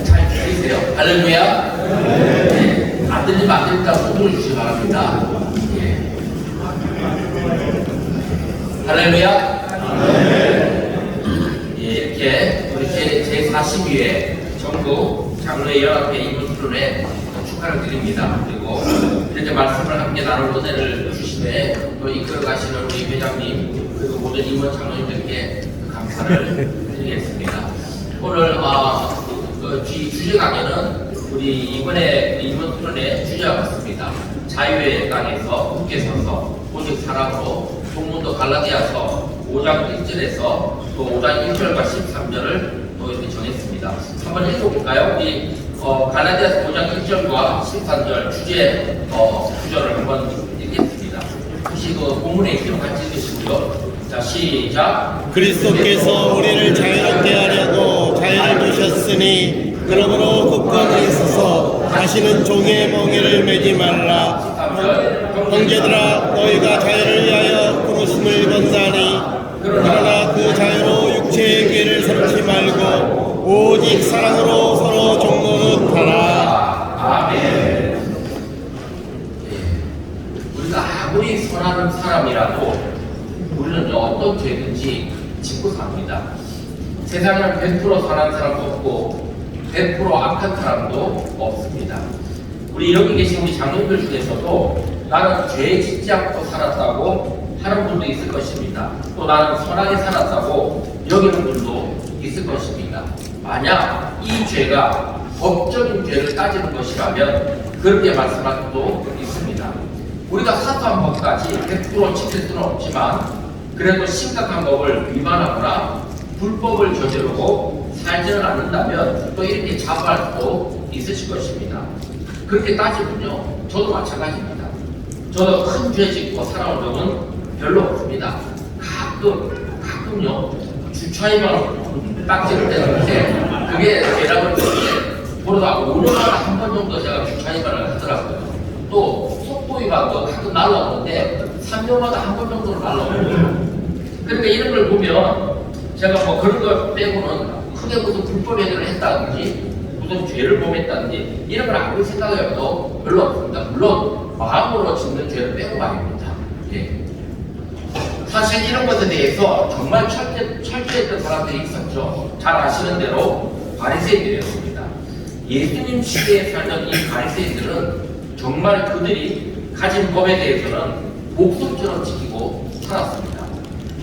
잘 들리세요? 할렐루야. 네. 안 들리면 안 되니까 손을 주시기 바랍니다. 예. 할렐루야. 예, 이렇게 우리 제42회 전국 장로회 연합회 이번 토론에 축하를 드립니다. 그리고 이렇게 말씀을 함께 나눌 은혜를 주시되 또 이끌어 가시는 우리 회장님 그리고 모든 임원 장로님들께 감사를 드리겠습니다. 오늘 주제 강의는 우리 이번에 임원 토론의 주제와 같습니다. 자유의 땅에서 굳게 서서 오직 사랑으로 본문도 갈라디아서 5장 1절에서 또 5장 1절과 13절을 또 이렇게 정했습니다. 한번 읽어볼까요? 우리 갈라디아서 5장 1절과 13절 주제 구절을 한번 읽겠습니다. 혹시 그 본문에 있으면 같이 읽으시고요. 자, 시작. 그리스도께서 우리를 자유롭게 하려고 자유를 주셨으니 그러므로 굳건히 있어서 다시는 종의 멍에를 매지 말라. 13절. 형제들아 너희가 자유를 위하여 부르심을 입었나니 그러나 그 자유로 육체의 궤를 삼지 말고 오직 사랑으로 서로 종노릇하라. 아멘. 우리가 아무리 선한 사람이라도 우리는 어떤 죄든지 짓고 삽니다. 세상에는 100% 선한 사람도 없고 100% 악한 사람도 없습니다. 우리 여기 계신 우리 장로님들 중에서도 나는 죄 짓지 않고 살았다고 하는 분도 있을 것입니다. 또 나는 선하게 살았다고 여기는 분도 있을 것입니다. 만약 이 죄가 법적인 죄를 따지는 것이라면 그렇게 말씀할 수도 있습니다. 우리가 사소한 법까지 100% 지킬 수는 없지만 그래도 심각한 법을 위반하거나 불법을 저지르고 살지는 않는다면 또 이렇게 자부할 수도 있으실 것입니다. 그렇게 따지면요, 저도 마찬가지입니다. 저도 큰 죄 짓고 살아온 적은 별로 없습니다. 가끔요, 주차위반 딱지를 떼는데 그게 죄라고 했는데 그러다 5년마다 한 번 정도 제가 주차위반을 하더라고요. 또 속도위반도 가끔 날라오는데 3년마다 한 번 정도는 날라오거든요. 그러니까 이런 걸 보면 제가 뭐 그런 걸 빼고는 크게 무슨 불법 행위를 했다든지 무슨 죄를 범했다든지 이런 걸 아무리 생각해도 별로 없습니다. 물론 마음으로 짓는 죄를 빼고 말입니다. 예. 사실 이런 것에 대해서 정말 철저했던 사람들이 있었죠. 잘 아시는 대로 바리새인들이었습니다. 예수님 시대에 살던 이 바리새인들은 정말 그들이 가진 법에 대해서는 목숨처럼 지키고 살았습니다.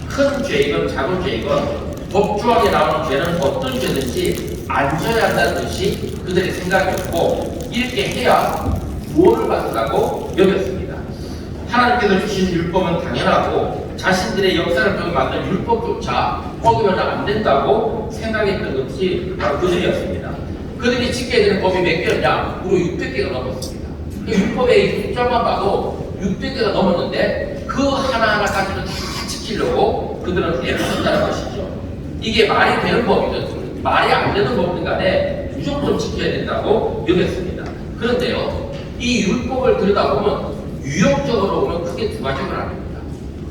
큰 죄이건 작은 죄이건 법조항에 나오는 죄는 어떤 죄든지 안 져야 한다는 것이 그들의 생각이었고 이렇게 해야 구원을 받는다고 여겼습니다. 하나님께서 주신 율법은 당연하고 자신들의 역사를 통해 만든 율법조차 어기면 안 된다고 생각했던 것이 바로 그들이었습니다. 그들이 지켜야 되는 법이 몇 개였냐? 무려 600개가 넘었습니다. 율법의 숫자만 봐도 600개가 넘었는데 그 하나하나까지는 다 지키려고 그들은 애를 썼다는 것이죠. 이게 말이 되는 법이든 말이 안 되는 법이든 간에 무조건 지켜야 된다고 여겼습니다. 그런데요, 이 율법을 들여다보면 유형적으로 보면 크게 두 가지를 합니다.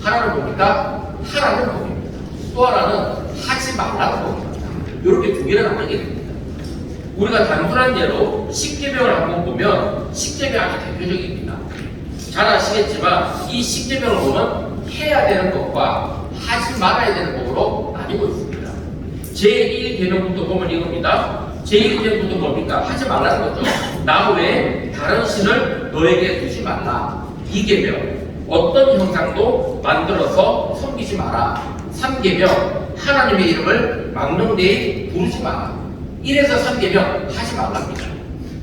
하나는 뭡니까? 하라는 법입니다. 또 하나는 하지 말라는 법입니다. 이렇게 두 개를 나누게 됩니다. 우리가 단순한 예로 십계명을 한번 보면 십계명이 아주 대표적입니다. 잘 아시겠지만 이 십계명을 보면 해야 되는 것과 하지 말아야 되는 법으로 나뉘고 있습니다. 제1계명부터 보면 이겁니다. 제1계명부터 뭡니까? 하지 말라는 거죠. 나 외에 다른 신을 너에게 두지 말라. 2계명 어떤 형상도 만들어서 섬기지 마라. 3계명 하나님의 이름을 망령되이 부르지 마라. 1에서 3계명 하지 말랍니다.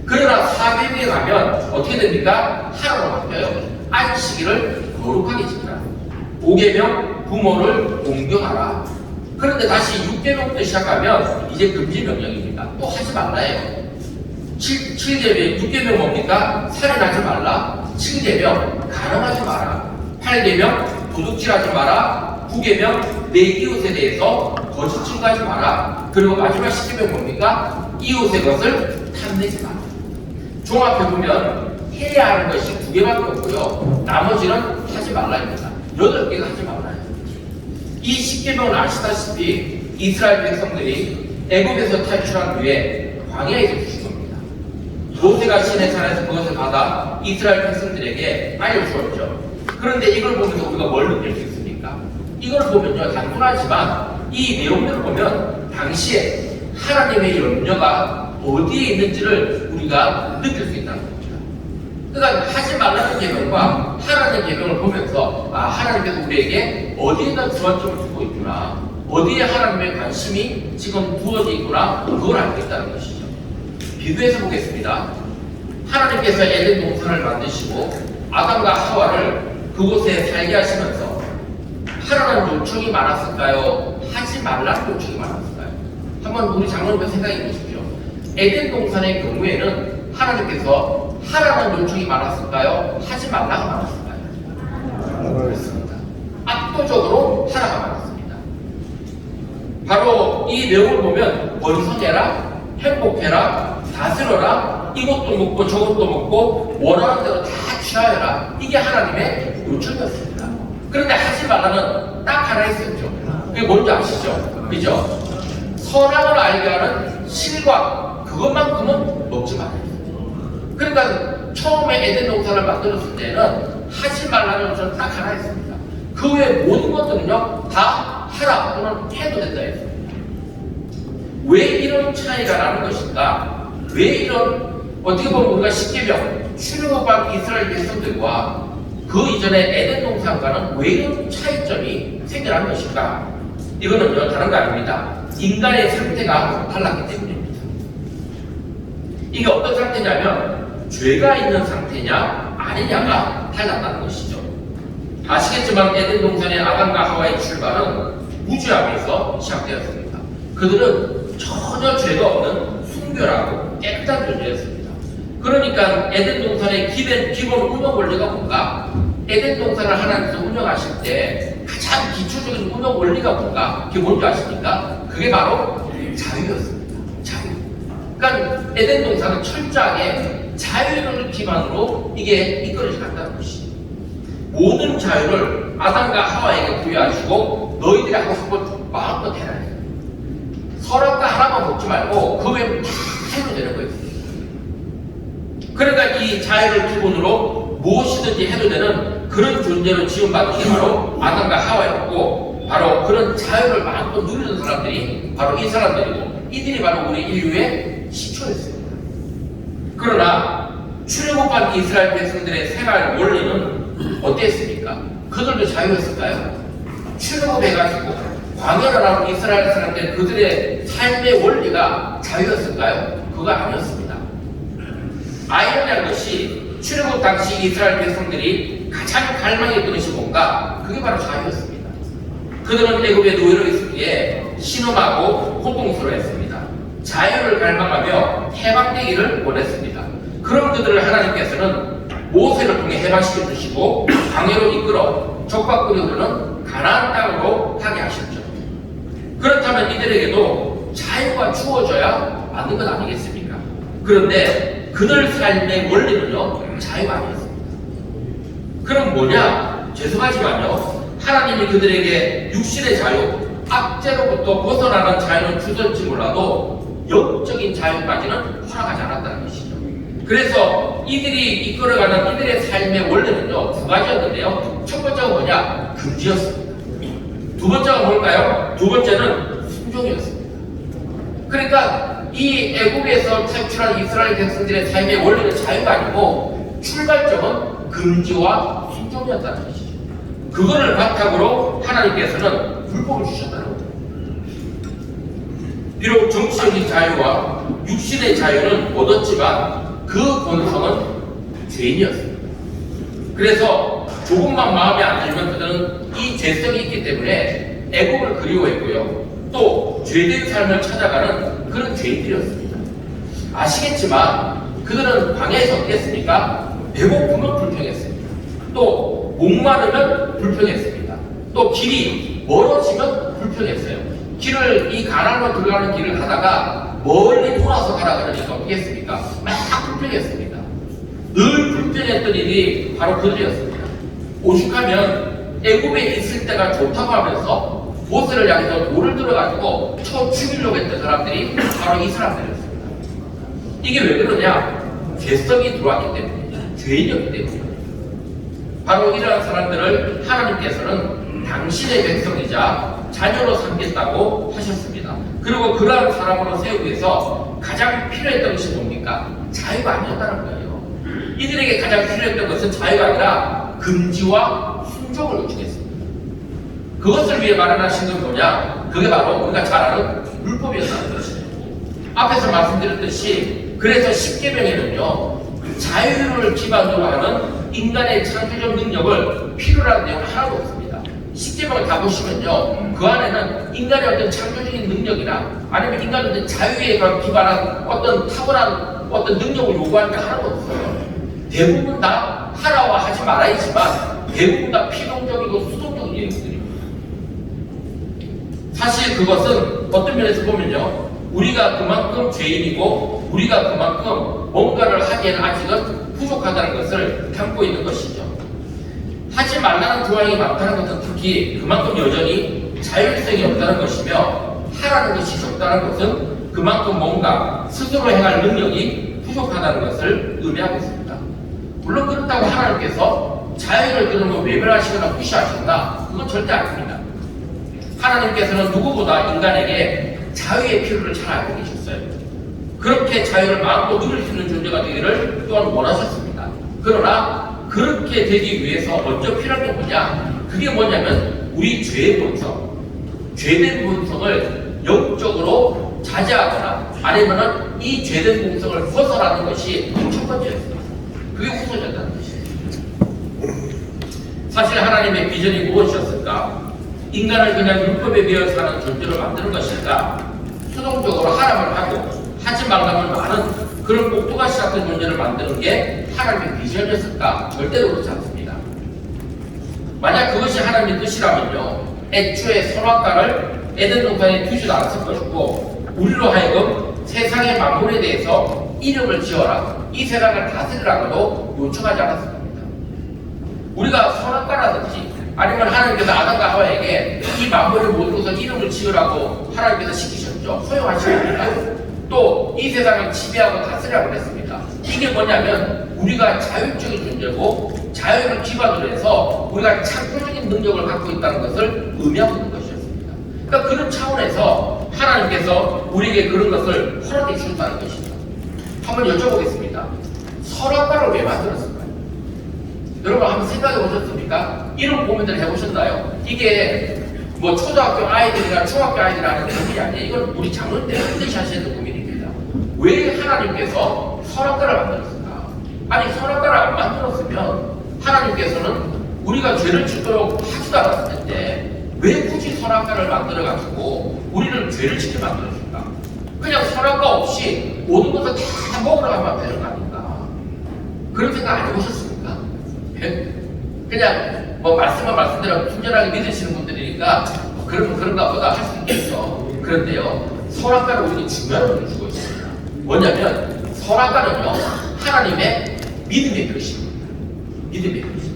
그러나 4계명에 가면 어떻게 됩니까? 하라로 바뀌어요. 안식일을 거룩하게 지키라. 5계명 부모를 공경하라. 그런데 다시 6계명부터 시작하면 이제 금지 명령입니다. 또 하지 말라예요. 7계명, 6계명 뭡니까? 살인하지 말라. 7계명 간음하지 마라. 8계명 도둑질하지 마라. 9계명 내 이웃에 대해서 거짓 증거하지 마라. 그리고 마지막 10계명 뭡니까? 이웃의 것을 탐내지 마라. 종합해보면 해야 하는 것이 2개밖에 없고요. 나머지는 하지 말라입니다. 8개가 하지 말라요. 이 10계명은 아시다시피 이스라엘 백성들이 애굽에서 탈출한 뒤에 광야에서 주신 겁니다. 모세가 신의 산에서 그것을 받아 이스라엘 백성들에게 알려주었죠. 그런데 이걸 보면서 우리가 뭘 느낄 수 있습니까? 이걸 보면요, 단순하지만 이 내용들을 보면 당시에 하나님의 염려가 어디에 있는지를 우리가 느낄 수 있다는 겁니다. 그러니까 하지 말라는 계명과 하나님의 계명을 보면서 하나님께서 우리에게 어디에다 주안점을 두고 있구나, 어디에 하나님의 관심이 지금 부어져 있구나, 그걸 알고 있다는 것이죠. 비교해서 보겠습니다. 하나님께서 에덴 동산을 만드시고 아담과 하와를 그곳에 살게 하시면서 하라는 요청이 많았을까요? 하지 말라는 요청이 많았을까요? 한번 우리 장로님과 생각해 보십시오. 에덴 동산의 경우에는 하나님께서 하라는 요청이 많았을까요? 하지 말라가 많았을까요? 그렇습니다. 압도적으로 하라가 많았습니다. 바로 이 내용을 보면 번성해라, 행복해라, 다스려라, 이것도 먹고 저것도 먹고 원하는 대로 다 취하여라, 이게 하나님의 요청이었습니다. 그런데 하지 말라는 딱 하나 있었죠. 그게 뭔지 아시죠? 그죠? 선악을 알게 하는 실과 그것만큼은 먹지 말아요. 그러니까 처음에 에덴 동산을 만들었을 때는 하지 말라는 요청은 딱 하나 있습니다. 그 외에 모든 것들은요 다 하라 또는 해도 된다 했습니다. 왜 이런 차이가 나는 것인가? 왜 이런, 어떻게 보면 우리가 십계명 출애굽한 이스라엘 백성들과 그 이전에 에덴 동산과는 왜 이런 차이점이 생겨난 것인가? 이거는요 다른 거 아닙니다. 인간의 상태가 달랐기 때문입니다. 이게 어떤 상태냐면 죄가 있는 상태냐 아니냐가 달랐다는 것이죠. 아시겠지만 에덴 동산의 아담과 하와의 출발은 무죄함에서 시작되었습니다. 그들은 전혀 죄가 없는 순결하고 깨끗한 존재였습니다. 그러니까 에덴 동산의 기본 운영 원리가 뭔가? 에덴 동산을 하나님께서 운영하실 때 가장 기초적인 운영 원리가 뭔가? 그게 뭔지 아십니까? 그게 바로 자유였습니다. 자유. 그러니까 에덴 동산은 철저하게 자유를 기반으로 이게 이끌어져 갔다는 것이죠. 모든 자유를 아담과 하와에게 부여하시고 너희들이 하고 싶은 마음껏 해라. 서랍과 하나만 먹지 말고 그 외에는 다 해도 되는 거예요. 그러니까 이 자유를 기본으로 무엇이든지 해도 되는 그런 존재로 지원받은 게 바로 아담과 하와였고, 바로 그런 자유를 마음껏 누리는 사람들이 바로 이 사람들이고, 이들이 바로 우리 인류의 시초였습니다. 그러나 출애굽한 이스라엘 백성들의 생활 원리는 어땠습니까? 그들도 자유였을까요? 출애굽해가지고 광야를 나온 이스라엘 사람들 그들의 삶의 원리가 자유였을까요? 그거 아니었습니다. 아이러니한 것이 출애굽 당시 이스라엘 백성들이 가장 갈망했던 것이 뭔가? 그게 바로 자유였습니다. 그들은 애굽에 노예로 있기에 신음하고 고통스러워했습니다. 자유를 갈망하며 해방되기를 원했습니다. 그런 그들을 하나님께서는 모세를 통해 해방시켜 주시고 광야로 이끌어 족박굴이 흐르는 가나안 땅으로 가게 하셨죠. 그렇다면 이들에게도 자유가 주어져야 맞는 것 아니겠습니까? 그런데 그들 삶의 원리는요 자유가 아니었습니다. 그럼 뭐냐? 죄송하지만요 하나님이 그들에게 육신의 자유, 악재로부터 벗어나는 자유는 주셨지 몰라도 영적인 자유까지는 허락하지 않았다는 것이죠. 그래서 이들이 이끌어가는 이들의 삶의 원리는요 두 가지였는데요. 첫 번째가 뭐냐? 금지였습니다. 두 번째가 뭘까요? 두 번째는 순종이었습니다. 그러니까 이 애굽에서 탈출한 이스라엘 백성들의 삶의 원리는 자유가 아니고 출발점은 금지와 순종이었다는 것이죠. 그거를 바탕으로 하나님께서는 불법을 주셨다는 겁니다. 비록 정치적인 자유와 육신의 자유는 얻었지만 그 본성은 죄인이었습니다. 그래서 조금만 마음에 안 들면 그들은 이 죄성이 있기 때문에 애굽을 그리워했고요. 또 죄된 삶을 찾아가는 그런 죄인들이었습니다. 아시겠지만 그들은 광야에서 어땠습니까? 배고프면 불평했습니다. 또 목마르면 불평했습니다. 또 길이 멀어지면 불평했어요. 이 가나안으로 들어가는 길을 하다가 멀리 돌아서 가라 그러니까 어떻게 했습니까? 막 불평했습니다. 늘 불평했던 일이 바로 그들이었습니다. 오죽하면 애굽에 있을 때가 좋다고 하면서 보스를 향해서 돌을 들어가지고 쳐 죽이려고 했던 사람들이 바로 이 사람들이었습니다. 이게 왜 그러냐? 죄성이 들어왔기 때문에, 죄인이었기 때문에. 바로 이러한 사람들을 하나님께서는 당신의 백성이자 자녀로 삼겠다고 하셨습니다. 그리고 그러한 사람으로 세우기 위해서 가장 필요했던 것이 뭡니까? 자유가 아니었다는 거예요. 이들에게 가장 필요했던 것은 자유가 아니라 금지와 순종을 요청했습니다. 그것을 위해 마련하신 건 뭐냐? 그게 바로 우리가 잘 아는 율법이었다는 것이에요. 앞에서 말씀드렸듯이 그래서 십계명에는요, 자유를 기반으로 하는 인간의 창조적 능력을 필요로 하는 내용은 하나도 없습니다. 십계명을 다 보시면요, 그 안에는 인간의 어떤 창조적인 능력이나 아니면 인간의 어떤 자유에 기반한 어떤 탁월한 어떤 능력을 요구하는 게 하나도 없어요. 대부분 다 하라와 하지 말아야지만 대부분 다 필용적이고 수동적인 내용들입니다. 사실 그것은 어떤 면에서 보면요, 우리가 그만큼 죄인이고 우리가 그만큼 뭔가를 하기에는 아직은 부족하다는 것을 담고 있는 것이죠. 하지 말라는 조항이 많다는 것은 특히 그만큼 여전히 자율성이 없다는 것이며, 하라는 것이 적다는 것은 그만큼 뭔가 스스로 행할 능력이 부족하다는 것을 의미하고 있습니다. 물론 그렇다고 하나님께서 자유를 그러면 외면하시거나 무시하시거나 그건 절대 아닙니다. 하나님께서는 누구보다 인간에게 자유의 필요를 잘 알고 계셨어요. 그렇게 자유를 마음껏 누릴 수 있는 존재가 되기를 또한 원하셨습니다. 그러나 그렇게 되기 위해서 먼저 필요한 게 뭐냐? 그게 뭐냐면 우리 죄의 본성, 죄된 본성을 영적으로 자제하거나 아니면은 이 죄된 본성을 벗어나는 것이 첫 번째였습니다. 그게 우선이었다는 것이에요. 사실 하나님의 비전이 무엇이었을까? 인간을 그냥 율법에 비어 사는 존재로 만드는 것일까? 수동적으로 하라면 하고 하지 말라면 하는 그런 꼭두가시 같은 존재를 만드는 게 하나님의 비전이었을까? 절대로 그렇지 않습니다. 만약 그것이 하나님의 뜻이라면요, 애초에 선악과를 에덴 동산에 두지도 않았을 것이고 우리로 하여금 세상의 만물에 대해서 이름을 지어라, 이 세상을 다스리라고도 요청하지 않았을 겁니다. 우리가 선악과라든지 아니면 하나님께서 아담과 하와에게 이 만물을 모든 것을 이름을 지으라고 하나님께서 시키셨죠. 허용하십니다. 또 이 세상을 지배하고 다스리라고 했습니다. 이게 뭐냐면 우리가 자율적인 존재고 자유를 기반으로 해서 우리가 창조적인 능력을 갖고 있다는 것을 의미하고 있는 것이었습니다. 그러니까 그런 차원에서 하나님께서 우리에게 그런 것을 허락해 주셨다는 것이죠. 한번 여쭤보겠습니다. 선악과를 왜 만들었을까요? 여러분 한번 생각해 보셨습니까? 이런 고민들 해보셨나요? 이게 뭐 초등학교 아이들이나 중학교 아이들이 하는 고민이 아니에요. 이건 우리 장로님들 반드시 하셔야 되는 고민입니다. 왜 하나님께서 선악과를 만들었을까? 아니 선악과를 안 만들었으면 하나님께서는 우리가 죄를 짓도록 하지도 않았을 텐데 왜 굳이 선악과를 만들어가지고 우리를 죄를 짓게 만들었을까? 그냥 선악과 없이 모든 것을 다 먹으러 가면 되는 거 아닌가? 그런 생각 안 해보셨습니까? 그냥 뭐 말씀대로 순전하게 믿으시는 분들이니까 그러면 그런가 보다 할 수 있겠죠. 그런데요, 선악과는 우리에게 중요한 것을 주고 있습니다. 뭐냐면 선악과는요, 하나님의 믿음의 표시입니다. 믿음의 표시.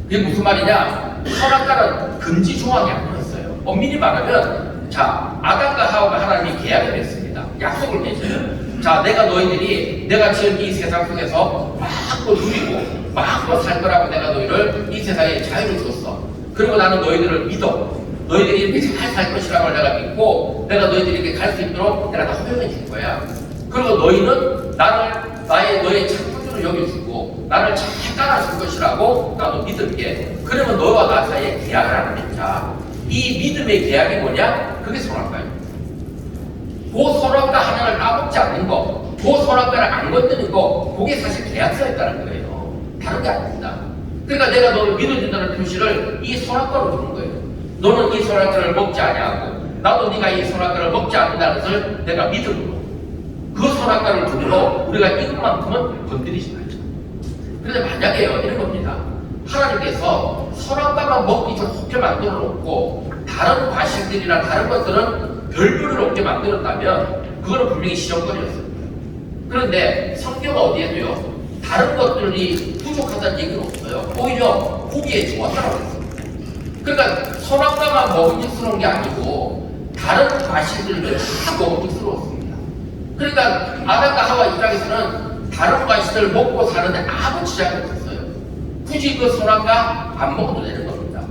그게 무슨 말이냐? 선악과는 금지 조항이 아니었어요. 엄밀히 말하면 자, 아담과 하와가 하나님이 계약을 했습니다. 약속을 맺어요. 자, 내가 지은 이 세상 속에서 마음껏 누리고 마음껏 살 거라고 내가 너희를 이 세상에 자유를 줬어. 그리고 나는 너희들을 믿어. 너희들이 이렇게 잘 살 것이라고 내가 믿고 내가 너희들이 이렇게 갈 수 있도록 내가 다 허용해 줄 거야. 그리고 너희는 너의 창조주를 여겨주고 나를 잘 따라줄 것이라고 나도 믿을게. 그러면 너와 나 사이에 계약을 하는 거자. 이 믿음의 계약이 뭐냐? 그게 선악과예요. 그 선악과 하나를 까먹지 않는 거, 그 선악과를 안 건드는 거, 그게 사실 계약서였다는 거예요. 다른 게 아닙니다. 그러니까 내가 너를 믿어준다는 표시를 이 선악과로 주는 거예요. 너는 이 선악과를 먹지 아니하고 나도 네가 이 선악과를 먹지 않는다는 것을 내가 믿음으로 그 선악과를 두고 우리가 이것만큼은 건드리지 말자. 그런데 만약에요, 이런 겁니다. 하나님께서 선악과만 먹기 좋게 만들어 놓고 다른 과실들이나 다른 것들은 별도로 먹게 만들었다면 그거는 분명히 시험거리였습니다. 그런데 성경 어디에도요, 다른 것들이 부족하다는 얘기는 없어요. 오히려 보기에 좋았다고 했습니다. 그러니까 선악과만 먹음직스러운 게 아니고 다른 과실들도 다 먹음직스러웠습니다. 그러니까 아담과 하와 입장에서는 다른 과실을 먹고 사는데 아무 지장이 없었어요. 굳이 그 선악과 안 먹어도 되는 겁니다.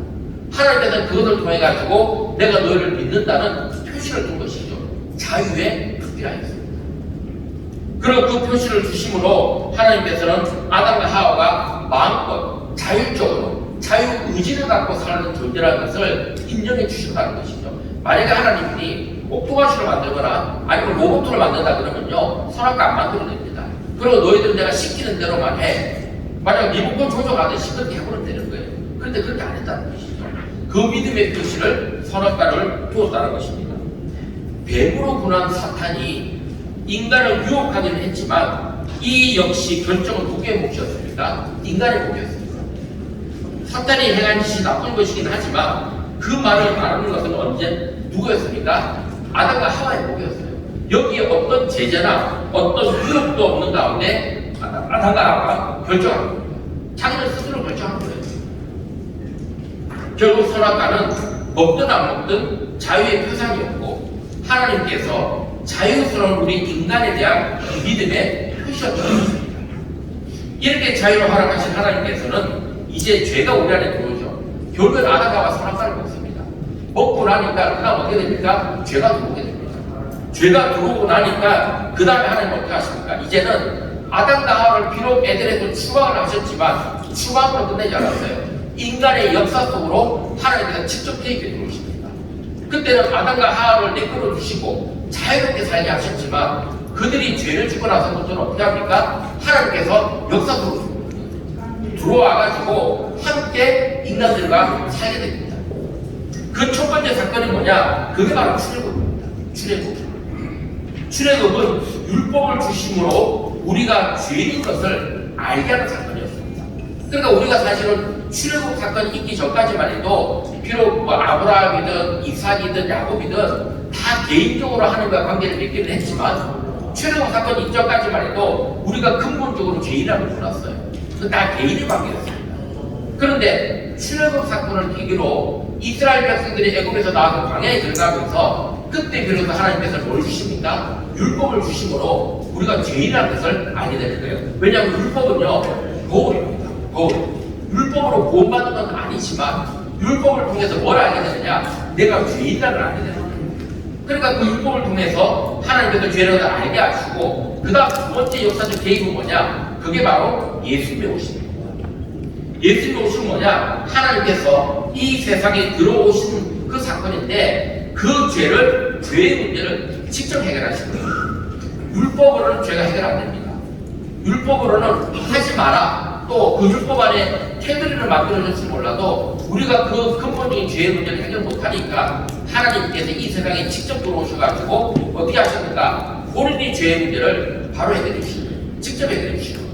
하나님께서는 그것을 통해 가지고 내가 너희를 믿는다는 표시를 준 것이죠. 자유의 특기라였습니다. 그리고 그 표시를 주심으로 하나님께서는 아담과 하와가 마음껏 자율적으로 자유의지를 갖고 사는 존재라는 것을 인정해 주신다는 것이죠. 만약에 하나님이 옥토바시를 만들거나 아니면 로봇을 만든다 그러면요, 선악과 안 만들어도 됩니다. 그리고 너희들은 내가 시키는 대로만 해. 만약 리모컨 조종하듯이 그렇게 해보면 되는 거예요. 그런데 그렇게 안 했다는 것이죠. 그 믿음의 표시를 선악과를 두었다는 것입니다. 뱀으로 군한 사탄이 인간을 유혹하기는 했지만 이 역시 결정은 누구의 몫이었습니까? 인간의 몫이었습니다. 사탄이 행한 짓이 나쁜 것이긴 하지만 그 말을 말하는 것은 언제 누구였습니까? 아담과 하와의 몫이었어요. 여기에 어떤 제재나 어떤 유혹도 없는 가운데 아담과 하와가 결정한 겁니다. 자기는 스스로 결정한 거예요. 결국 선악과는 먹든 안 먹든 자유의 표상이었고 하나님께서 자유스러운 우리 인간에 대한 믿음의 표시였던 것입니다. 이렇게 자유를 허락하신 하나님께서는 이제 죄가 우리 안에 들어오죠. 결국은 아담과 선악과를 먹습니다. 먹고 나니까 그 다음 어떻게 됩니까? 죄가 들어오게 됩니다. 죄가 들어오고 나니까 그 다음에 하나님 어떻게 하십니까? 이제는 아담과 하와를 비록 에덴에서 추방을 하셨지만 추방으로 끝내지 않았어요. 인간의 역사 속으로 하나님께서 직접 개입해 들어오십니다. 그때는 아담과 하와를 내끌어 주시고 자유롭게 살게 하셨지만 그들이 죄를 짓고 나서부터는 어떻게 합니까? 하나님께서 역사 속으로 들어와가지고 함께 인간들과 살게 됩니다. 그 첫 번째 사건이 뭐냐? 그게 바로 출애굽입니다. 출애굽은 율법을 주심으로 우리가 죄인 것을 알게 하는 사건이었습니다. 그러니까 우리가 사실은 출애굽 사건이 있기 전까지만 해도 비록 뭐 아브라함이든 이삭이든 야곱이든 다 개인적으로 하나님과 관계를 맺기는 했지만 출애굽 사건이 있기 전까지만 해도 우리가 근본적으로 죄인이라고 불렀어요. 그 다 개인의 관계였습니다. 그런데 출애굽 사건을 계기로 이스라엘 백성들이 애굽에서 나와서 광야에 들어가면서 그때 비로소 하나님께서 뭘 주십니까? 율법을 주심으로 우리가 죄인이라는 것을 알게 되는 거예요. 왜냐하면 율법은요, 보호입니다. 보호. 율법으로 구원받는 건 아니지만 율법을 통해서 뭘 알게 되느냐? 내가 죄인이라는 걸 알게 되는 거예요. 그러니까 그 율법을 통해서 하나님께서 죄를 알게 하시고 그 다음 두 번째 역사적 개입은 뭐냐? 그게 바로 예수님의 오십니다. 예수님의 오심은 뭐냐? 하나님께서 이 세상에 들어오신 그 사건인데 그 죄의 문제를 직접 해결하시는 거예요. 율법으로는 죄가 해결 안 됩니다. 율법으로는 하지 마라. 또 그 율법 안에 테두리를 만들어줬을지 몰라도 우리가 그 근본적인 죄의 문제를 해결 못하니까 하나님께서 이 세상에 직접 들어오셔가지고 어떻게 하십니까? 본인이 죄의 문제를 바로 해결해 주시는 거예요. 직접 해결해 주시는 거예요.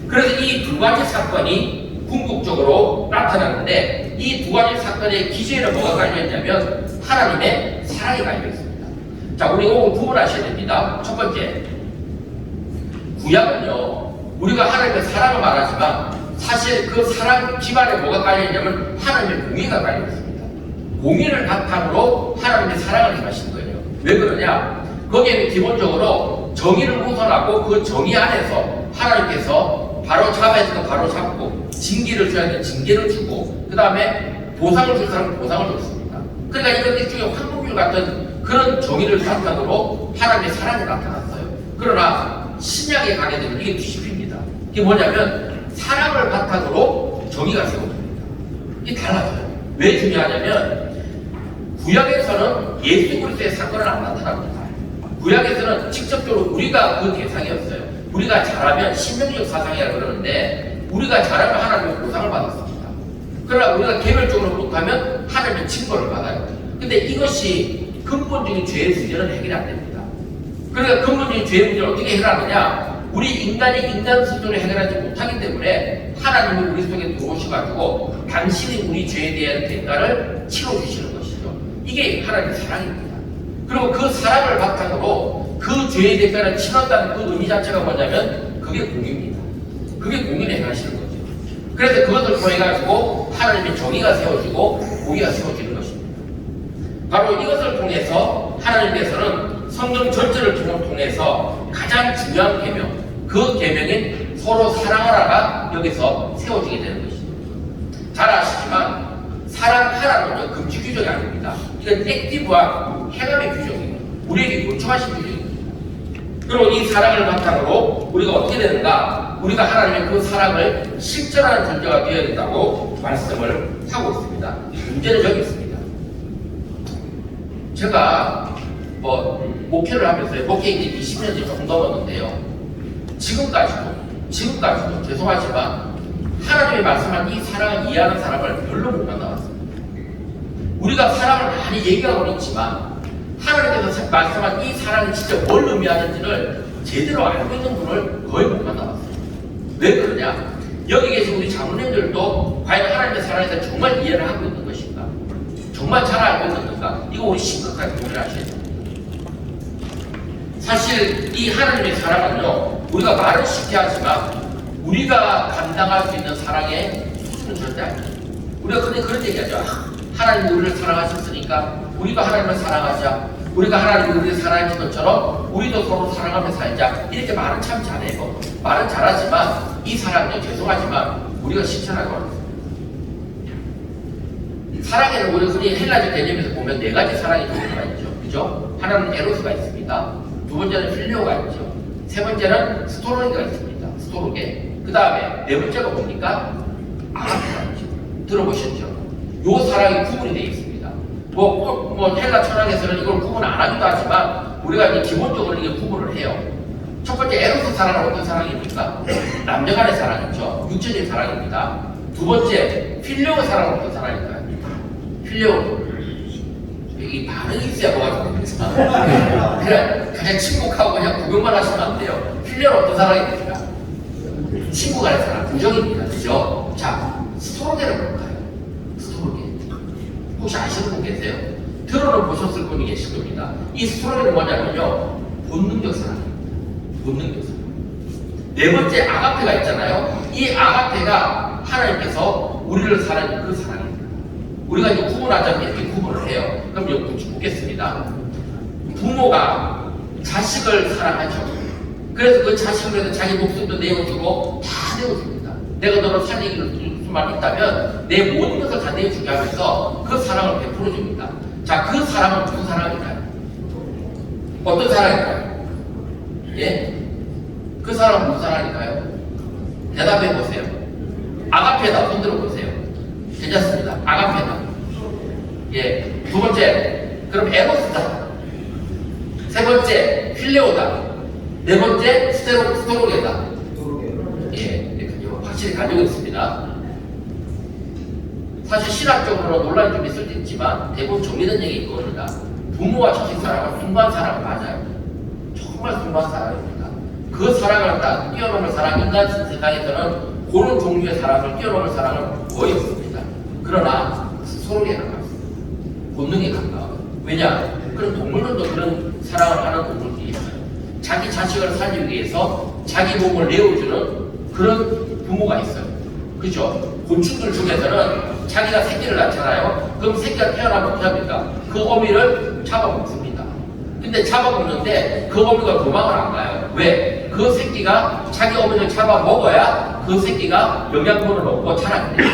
그래서 이 두 가지 사건이 궁극적으로 나타나는데 이 두 가지 사건의 기저에는 뭐가 깔려있냐면 하나님의 사랑이 깔려있습니다. 자, 우리 이거 구분하셔야 됩니다. 첫 번째, 구약은요 우리가 하나님의 사랑을 말하지만 사실 그 사랑 기반에 뭐가 깔려있냐면 하나님의 공의가 깔려있습니다. 공의를 바탕으로 하나님의 사랑을 행하신 거예요. 왜 그러냐? 거기에는 기본적으로 정의를 우선하고 그 정의 안에서 하나님께서 바로 잡아야 될 거 바로 잡고 징계를 줘야 될 징계를 주고 그 다음에 보상을 줄 사람은 보상을 줬습니다. 그러니까 이런 일종의 황금률 같은 그런 정의를 바탕으로 하나님의 사랑이 나타났어요. 그러나 신약에 가게 되면 이게 뒤집힙니다. 이게 뭐냐면 사랑을 바탕으로 정의가 세워집니다. 이게 달라져요. 왜 중요하냐면 구약에서는 예수 그리스도의 사건은 안 나타납니다. 구약에서는 직접적으로 우리가 그 대상이었어요. 우리가 잘하면 신명적 사상이라 그러는데 우리가 잘하면 하나님의 보상을 받았습니다. 그러나 우리가 개별적으로 못하면 하나님의 징벌을 받아요. 근데 이것이 근본적인 죄의 문제는 해결이 안 됩니다. 그러니까 근본적인 죄의 문제를 어떻게 해결하느냐? 우리 인간이 인간 스스로 해결하지 못하기 때문에 하나님이 우리 속에 들어오셔가지고 당신이 우리 죄에 대한 대가를 치러주시는 것이죠. 이게 하나님의 사랑입니다. 그리고 그 사랑을 바탕으로 그 죄의 대가를 치렀다는 그 의미 자체가 뭐냐면 그게 공의입니다. 그게 공의를 행하시는 거죠. 그래서 그것을 통해 가지고 하나님의 정의가 세워지고 공의가 세워지는 것입니다. 바로 이것을 통해서 하나님께서는 성경 전체를 통해서 가장 중요한 계명, 그 계명인 서로 사랑하라가 여기서 세워지게 되는 것입니다. 잘 아시지만 사랑하라는 금지 규정이 아닙니다. 이건 액티브한 해감의 규정이에요. 우리에게 요청하신 규정입니다. 그리고 이 사랑을 바탕으로 우리가 어떻게 되는가? 우리가 하나님의 그 사랑을 실천하는 존재가 되어야 된다고 말씀을 하고 있습니다. 문제는 여기 있습니다. 제가 목회를 하면서 목회 이제 20년이 조금 넘었는데요. 지금까지도 죄송하지만 하나님이 말씀한 이 사랑을 이해하는 사람을 별로 못 만나봤습니다. 우리가 사랑을 많이 얘기하고는 있지만 하나님께서 말씀한 이 사랑이 진짜 뭘 의미하는지를 제대로 알고 있는 분을 거의 못 만나봤어요. 왜 그러냐? 여기 계신 우리 장로님들도 과연 하나님의 사랑에 대해서 정말 이해를 하고 있는 것인가? 정말 잘 알고 있는 건가? 이거 우리 심각하게 고민하셔야 됩니다. 사실 이 하나님의 사랑은요, 우리가 말은 쉽게 하지만 우리가 감당할 수 있는 사랑의 수준은 절대 아니에요. 우리가 그런 얘기하죠. 하나님이 우리를 사랑하셨으니까 우리가 하나님을 사랑하자. 우리가 하나님이 우리를 사랑하신 것처럼 우리도 서로 사랑하며 살자. 이렇게 말은 참 잘해요. 말은 잘하지만 이 사랑은요, 죄송하지만 우리가 실천하기 어렵습니다. 사랑에는 우리가 흔히 헬라적 개념에서 보면 네 가지 사랑의 종류가 있죠. 그죠? 하나는 에로스가 있습니다. 두 번째는 필리오가 있죠. 세 번째는 스토로게가 있습니다. 스토로게. 그 다음에 네 번째가 뭡니까? 아가페가 있죠. 들어보셨죠? 요 사랑이 구분이 되어 있습니다. 헬라 철학에서는 이걸 구분 안 하기도 하지만 우리가 이제 기본적으로 이게 구분을 해요. 첫 번째 에로스 사랑은 어떤 사랑입니까? 남녀 간의 사랑이죠. 육체적인 사랑입니다. 두 번째 필리오 사랑은 어떤 사랑일까요? 필리오. 이 반응이 있어야 뭐가 됩니다. 그냥 친목하고 그냥 구경만 하시면 안 돼요. 필리오는 어떤 사랑입니까? 친구 간의 사랑, 우정입니다. 그죠? 자, 스토로게는 뭘까요? 스토로게. 혹시 아시는 분 계세요? 들어는 보셨을 분이 계실 겁니다. 이 스토로게는 뭐냐면요, 본능적 사랑입니다. 본능적 사랑. 네 번째 아가페가 있잖아요. 이 아가페가 하나님께서 우리를 사랑하는 그 사랑입니다. 우리가 이제 구분하자면 이렇게 구분을 해요. 그럼 여기 묻겠습니다. 부모가 자식을 사랑하죠. 그래서 그 자식을 위해서 자기 목숨도 내어주고 다 내어줍니다. 내가 너를 살리길 수만 있다면 내 모든 것을 다 내어주게 하면서 그 사랑을 베풀어줍니다. 자, 그 사랑은 무슨 사랑일까요? 어떤 사랑일까요? 예? 그 사랑은 무슨 사랑일까요? 대답해 보세요. 아가페다. 손 들어 보세요. 괜찮습니다. 아가페다. 예. 두 번째, 그럼 에로스다. 세 번째, 필레오다. 네 번째, 스토로게다. 예. 확실히 가지고 있습니다. 사실 신학적으로 논란이 좀 있을 수 있지만 대부분 정리된 얘기 있거든요. 부모와 자식 사랑은 숭고한 사랑 맞아요. 정말 숭고한 사랑입니다. 그 사랑을 딱 뛰어넘을 사랑, 인간 세상에서는 그런 종류의 사랑을 뛰어넘을 사랑은 거의 없습니다. 그러나 스토로게에 가깝습니다. 본능에 가까워요. 왜냐? 그런 동물들도 그런 사랑을 하는 동물들이 있어요. 자기 자식을 살리기 위해서 자기 몸을 내어주는 그런 부모가 있어요. 그죠? 곤충들 중에서는 자기가 새끼를 낳잖아요. 그럼 새끼가 태어나면 어떻게 합니까? 그 어미를 잡아먹습니다. 근데 잡아먹는데 그 어미가 도망을 안 가요. 왜? 그 새끼가 자기 어미를 잡아먹어야 그 새끼가 영양분을 얻고 자라게 돼요.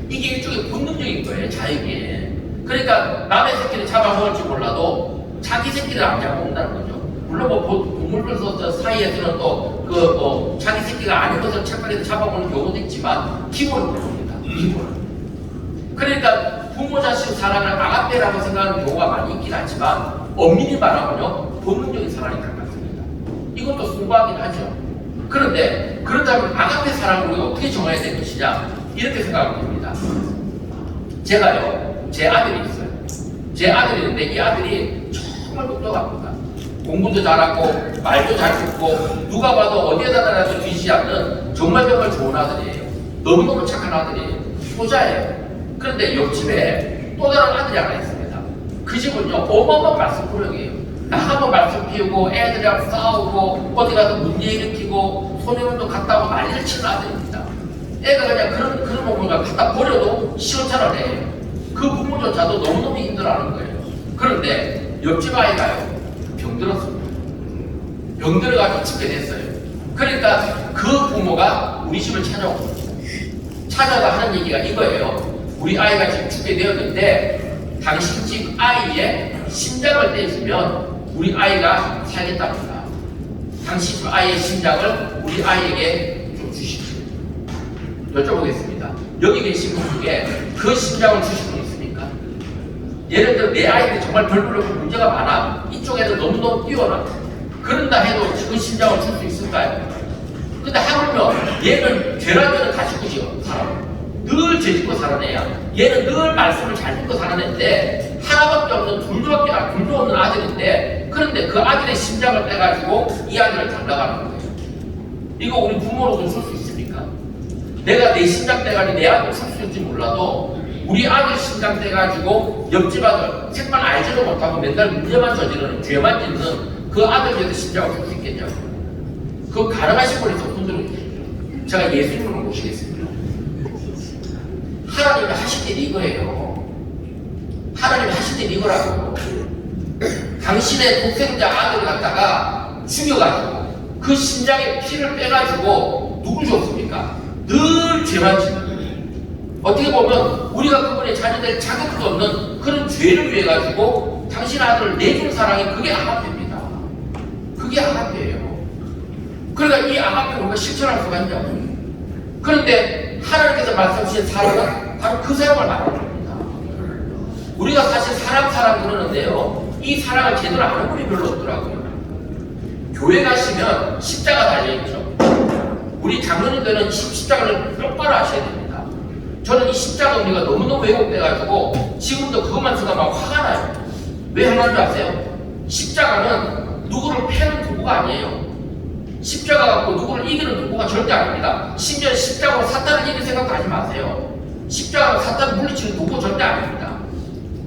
이게 일종의 본능적인 거예요, 자유기에. 그러니까 남의 새끼를 잡아먹을지 몰라도 자기 새끼를 안 잡아먹는다는 거죠. 물론 동물들 사이에서는 또 자기 새끼가 아닌 것을 착각해서 잡아먹는 경우도 있지만 기본은 그렇습니다. 기본은. 그러니까 부모 자식 사랑을 아가페라고 생각하는 경우가 많이 있긴 하지만 엄밀히 말하면요, 본능적인 사랑이 가깝습니다. 이것도 숭고하긴 하죠. 그런데 그렇다면 아가페 사랑을 우리가 어떻게 정해야 될 것이냐, 이렇게 생각하면 됩니다. 제가요, 제 아들이 있어요. 제 아들이 있는데 이 아들이 정말 똑똑합니다. 공부도 잘하고 말도 잘 듣고 누가 봐도 어디에다 놔도 뒤지지 않는 정말 좋은 아들이에요. 너무너무 착한 아들이에요. 효자예요. 그런데 옆집에 또 다른 아들이 하나 있습니다. 그 집은요, 어마어마한 말썽꾸러기예요. 나가면 말썽 피우고 애들이랑 싸우고 어디 가서 문제 일으키고 소년원도 갔다 오고 난리를 치는 아들입니다. 애가 그냥 그런 부모가 갖다 버려도 시원찮아 해. 그 부모조차도 너무너무 힘들어하는 거예요. 그런데 옆집 아이가요, 병들었습니다. 병들어가지고 죽게 됐어요. 그러니까 그 부모가 우리 집을 찾아가 하는 얘기가 이거예요. 우리 아이가 지금 죽게 되었는데 당신 집 아이의 심장을 떼주면 우리 아이가 살겠답니다. 당신 집 아이의 심장을 우리 아이에게 좀 주십시오. 여쭤보겠습니다. 여기 계신 분 중에 그 심장을 주실 분 있습니까? 예를 들어 내 아이한테 정말 별로 문제가 많아. 이쪽에서 너무너무 뛰어나. 그런다 해도 그 심장을 줄 수 있을까요? 근데 하물며 얘는 죄라면은 다 짓고지요. 사람 늘 죄짓고 사는 애야. 얘는 늘 말씀을 잘 듣고 사는 애인데 하나밖에 없는 둘도 없는 아들인데, 그런데 그 아들의 심장을 빼가지고 이 아들을 장가가는 거예요. 이거 우리 부모로도 줄 수 있습니까? 내가 내 심장 떼가지고 내 아들 줄 수 있을지 몰라도 우리 아들 심장 떼가지고 옆집 아들 색만 알지도 못하고 맨날 문제만 저지르는 죄만 짓는 그 아들 위해서 심장을 줄 수 있겠냐고. 그거 가능하신 분이 손들어 주십시오. 제가 예수님을 모시겠습니다. 하나님이 하신 일이 이거예요. 하나님이 하신 일이 이거라고. 당신의 독생자 아들을 갖다가 죽여가지고 그 심장에 피를 빼가지고 누굴 줬습니까? 늘 죄만 짓는 거예요. 어떻게 보면 우리가 그분의 자녀될 자격도 없는 그런 죄를 위해 가지고 당신 아들을 내준 사랑이 그게 아가페입니다. 그게 아가페예요. 그러니까 이 아가페를 우리가 실천할 수가 있냐고. 그런데 하나님께서 말씀하신 사랑은 바로 그 사랑을 말하는 겁니다. 우리가 사실 사랑 그러는데요, 이 사랑을 제대로 아는 분이 별로 없더라고요. 교회 가시면 십자가 달려있죠. 우리 장로님들은 십자가를 똑바로 하셔야 됩니다. 저는 이 십자가 의미가 너무너무 왜곡돼가지고 지금도 그것만 생각하면 화가 나요. 왜 화나는 줄 아세요? 십자가는 누구를 패는 도구가 아니에요. 십자가 갖고 누구를 이기는 도구가 절대 아닙니다. 심지어 십자가로 사탄을 이길 생각도 하지 마세요. 십자가로 사탄을 물리치는 도구 절대 아닙니다.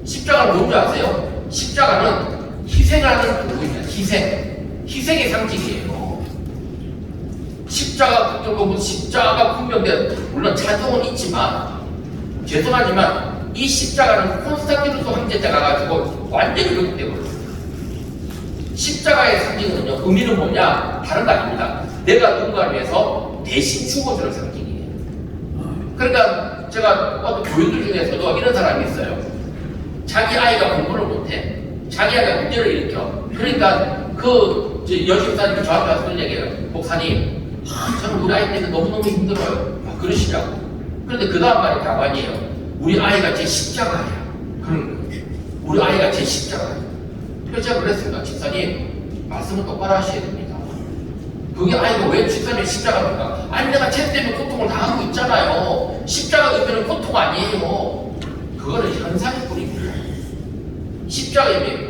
십자가는 뭔지 아세요? 십자가는 희생하는 도구입니다. 희생의 상징이에요. 십자가 분명된, 물론 찬송은 있지만 죄송하지만 이 십자가는 콘스탄티누스 황제자가 가지고 완전히 왜곡되거든요. 십자가의 상징은요, 의미는 뭐냐? 다른 거 아닙니다. 내가 누군가를 위해서 대신 죽어주는 상징이에요. 그러니까 제가 어떤 교인들 중에서도 이런 사람이 있어요. 자기 아이가 공부를 못해. 자기 아이가 문제를 일으켜. 그러니까 그 여집사님이 저한테 와서 그런 얘기해요. 목사님, 저는 우리 아이 때문에 너무너무 힘들어요. 그러시라고. 그런데 그 다음 말이 가관이에요. 우리 아이가 제 십자가예요. 그런 거예요. 우리 아이가 제 십자가예요. 그래서 제가 그랬습니다. 집사님, 말씀을 똑바로 하셔야 됩니다. 그게 아이가 왜 집사님의 십자가입니까? 아니, 내가 쟤 때문에 고통을 당하고 있잖아요. 십자가 의미는 고통 아니에요. 그거는 현상일 뿐입니다. 십자가 의미.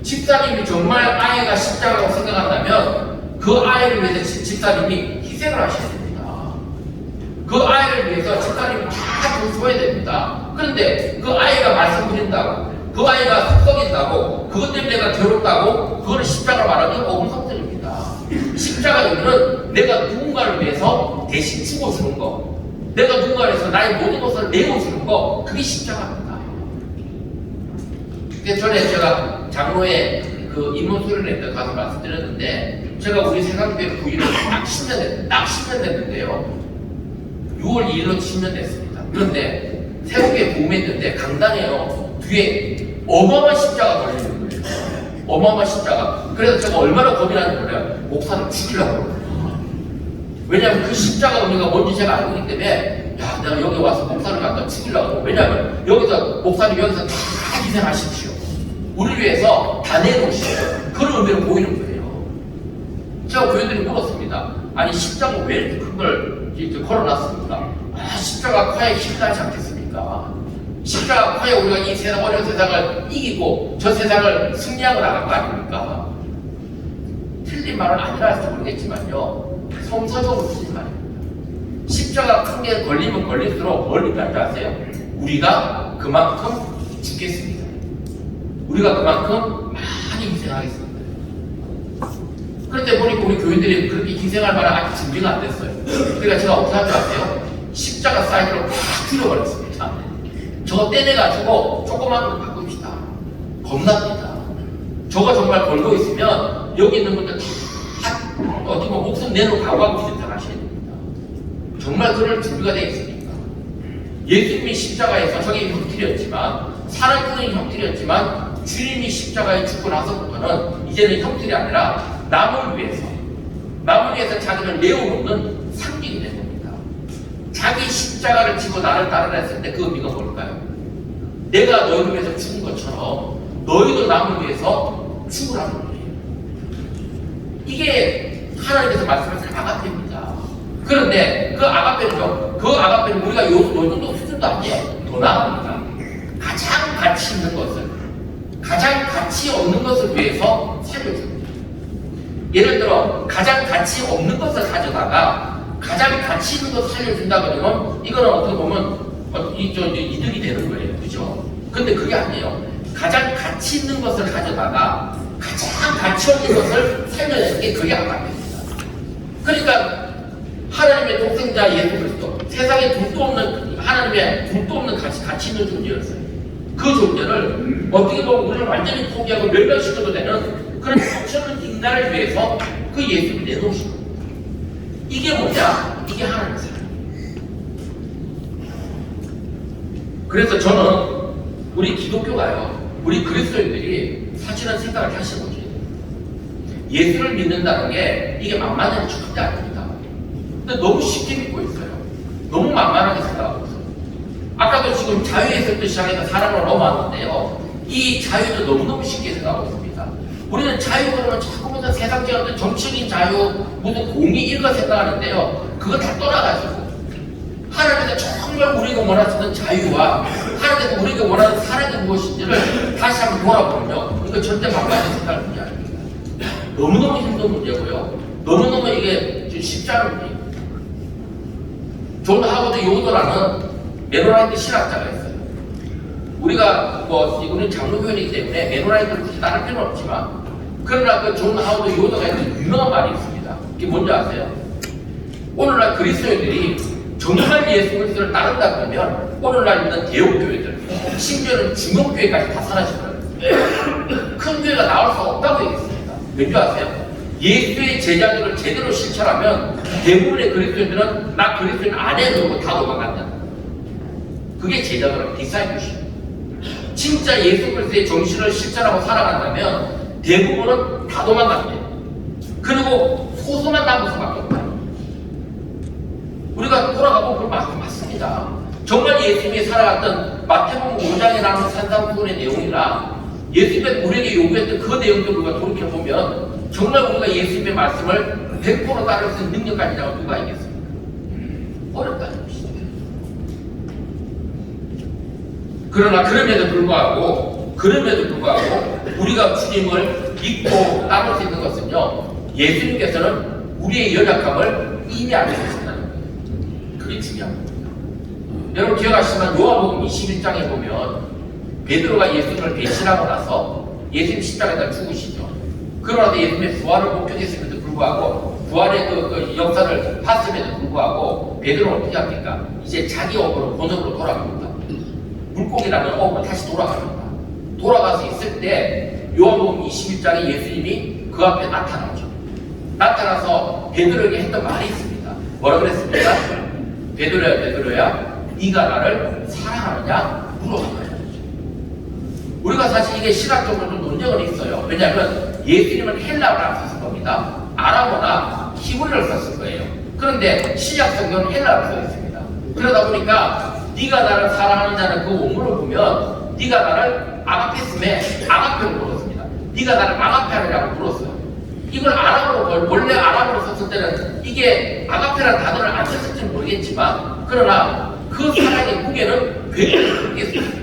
집사님이 정말 아이가 십자가라고 생각한다면 그 아이를 위해서 집사님이 희생을 하셔야 됩니다. 그 아이를 위해서 집사님이 다 도와줘야 됩니다. 그런데 그 아이가 말씀 드린다고, 그 아이가 썩인다고, 그것 때문에 내가 괴롭다고, 그거를 십자가 말하면 어금성들입니다. 십자가 의미는 내가 누군가를 위해서 대신 죽어주는 거, 내가 누군가를 위해서 나의 모든 것을 내어주는 거, 그게 십자가입니다. 전에 제가 장로의 그 입문 수련회 가서 말씀드렸는데, 제가 우리 세강교회 부인을 딱 10년 됐는데요. 6월 2일로 10년 됐습니다. 그런데 세우교회 부임했는데 강단에요, 뒤에 어마어마한 십자가 걸리는 거예요. 어마어마한 십자가. 그래서 제가 얼마나 겁이 나는지 몰라요. 목사를 죽이려고. 왜냐하면 그 십자가 의미가 뭔지 제가 알고 있기 때문에, 야, 내가 여기 와서 목사를 갖다 죽이려고. 왜냐하면 여기서 목사님 여기서 다 희생하십시오. 우리를 위해서 다 내놓으시오. 그런 의미를 보이는 거예요. 제가 교회들이 물었습니다. 아니, 십자가 왜 이렇게 큰 걸 걸어놨습니까? 아, 십자가 과에 힘나지 않겠습니까? 십자가 과에 우리가 이 세상, 어려운 세상을 이기고 저 세상을 승리하고 나간 거 아닙니까? 틀린 말은 아니라 할지 모르겠지만요, 성서적으로 틀린 말입니다. 십자가 큰 게 걸리면 걸릴수록 뭘 의미할 줄 아세요? 우리가 그만큼 죽겠습니다. 우리가 그만큼 많이 희생하겠습니다. 그런데 보니까 우리 교인들이 그렇게 희생할 만한 아직 준비가 안 됐어요. 그러니까 제가 어떻게 할 줄 아세요? 십자가 사이즈로 팍 줄여버렸습니다. 저거 떼내가지고 조그만 걸 바꿉시다. 겁납니다. 저거 정말 걸고 있으면 여기 있는 분들 다 어떻게 보면 목숨 내놓고 각오하고 기도하셔야 됩니다. 정말 그럴 준비가 되어 있습니까? 예수님이 십자가에서 저게 형틀이었지만 사람들은 형틀이었지만 주님이 십자가에 죽고 나서부터는 이제는 형틀이 아니라 남을 위해서 자기를 내어놓는 상징이 된 겁니다. 자기 십자가를 지고 나를 따르라 했을 때 그 의미가 뭘까요? 내가 너희를 위해서 죽은 것처럼 너희도 남을 위해서 죽으라는 거예요. 이게 하나님께서 말씀하신 아가페입니다. 그런데 그 아가페는요, 그 아가페는 우리가 요 정도 수준도 아니에요. 더 나아갑니다. 가장 가치 있는 것을, 가장 가치 없는 것을 위해서 살려줍니다. 예를 들어 가장 가치 없는 것을 가져다가 가장 가치 있는 것을 살려준다 그러면 이거는 어떻게 보면 이득이 되는 거예요. 그죠? 근데 그게 아니에요. 가장 가치 있는 것을 가져다가 가장 가치 없는 것을 살려내는 게 그게 아가페입니다. 그러니까 하나님의 독생자 예수 그리스도, 세상에 둘도 없는 하나님의 둘도 없는 가치 있는 존재였어요. 그 존재를 어떻게 보면 우리를 완전히 포기하고 멸망시켜도 되는 그런 엄청난 인간을 위해서 그 예수를 내놓으신 겁니다. 이게 뭐냐? 이게 하나님의 사랑입니다. 그래서 저는 우리 기독교가요, 우리 그리스도인들이 사실은 생각을 하시는 거죠. 예수를 믿는다는 게 이게 만만한 절대 아닙니다. 근데 너무 쉽게 믿고 있어요. 너무 만만하게 생각하고 있어요. 아까도 지금 자유에서부터 시작해서 사랑으로 넘어왔는데요. 이 자유도 너무너무 쉽게 생각하고 있습니다. 우리는 자유 그러면 자꾸 무슨 세상적인 어떤 정치적인 자유, 무슨 공의 이런 거 생각하는데요. 그거 다 떠나가지고 하나님께서 정말 우리가 원하시는 자유와 하나님께서 우리가 원하는 사랑이 무엇인지를 다시 한번 돌아보면요. 이거 절대 만만하게 생각할 문제 아닙니다. 너무너무 힘든 문제고요. 너무너무 이게 쉽지 않은 문제입니다. 존 하버드 요더라는 메노라이트 신학자가 있어요. 우리가 이거는 장로교회이기 때문에 메노라이트를 굳이 따를 필요는 없지만, 그러나 그 존 하버드 요더가 있는 유명한 말이 있습니다. 그게 뭔지 아세요? 오늘날 그리스도인들이 정말 예수 그리스도를 따른다 그러면 오늘날 있는 대형교회들, 심지어는 중형교회까지 다 사라지더라고요. 큰 교회가 나올 수 없다고 얘기했습니다. 왠지 아세요? 예수의 제자들을 제대로 실천하면 대부분의 그리스도인들은 나 그리스도인 안에 들고 다 도망간다. 그게 제자들의 디사이플십. 진짜 예수 그리스도의 정신을 실천하고 살아간다면 대부분은 다 도망간대요. 그리고 소수만 남은 수밖에 없다. 우리가 돌아가보면 맞습니다. 정말 예수님이 살아갔던 마태복음 5장에 나오는 산상수훈의 내용이나 예수님이 우리에게 요구했던 그 내용들을 우리가 돌이켜보면 정말 우리가 예수님의 말씀을 100% 따를 수 있는 능력까지라고 누가 있겠습니까? 어렵다는 것이죠. 그러나 그럼에도 불구하고 우리가 주님을 믿고 따를 수 있는 것은요, 예수님께서는 우리의 연약함을 이미 알고 계신다는 거예요. 그게 중요한 겁니다. 여러분 기억하시지만 요한복음 21장에 보면 베드로가 예수님을 배신하고 나서 예수님 십자가에다 죽으시죠. 그러나도 예수님의 부활을 목격했음에도 불구하고 부활의 그 역사를 봤음에도 불구하고 베드로는 어떻게 합니까? 이제 자기 업으로 본업으로 돌아갑니다. 물고기라는 업으로 다시 돌아갑니다. 돌아가서 있을 때 요한복음 21장에 예수님이 그 앞에 나타나죠. 나타나서 베드로에게 했던 말이 있습니다. 뭐라 그랬습니까? 베드로야 네가 나를 사랑하느냐 물어봐요. 우리가 사실 이게 신학적으로 좀 논쟁은 있어요. 왜냐하면 예수님은 헬라어를 안 썼을 겁니다. 아람어나 히브리어를 썼을 거예요. 그런데 신약 성경은 헬라어를 써 있습니다. 그러다 보니까 네가 나를 사랑하느냐는 그 원문을 보면 네가 나를 아가페스메 아가페로 불렀습니다. 네가 나를 아가페라고 불렀어요. 이걸 아람어로 원래 아람어로 썼을 때는 이게 아가페라는 단어를 안 썼을지는 모르겠지만, 그러나 그 사랑의 무게는 굉장히 크게 썼습니다.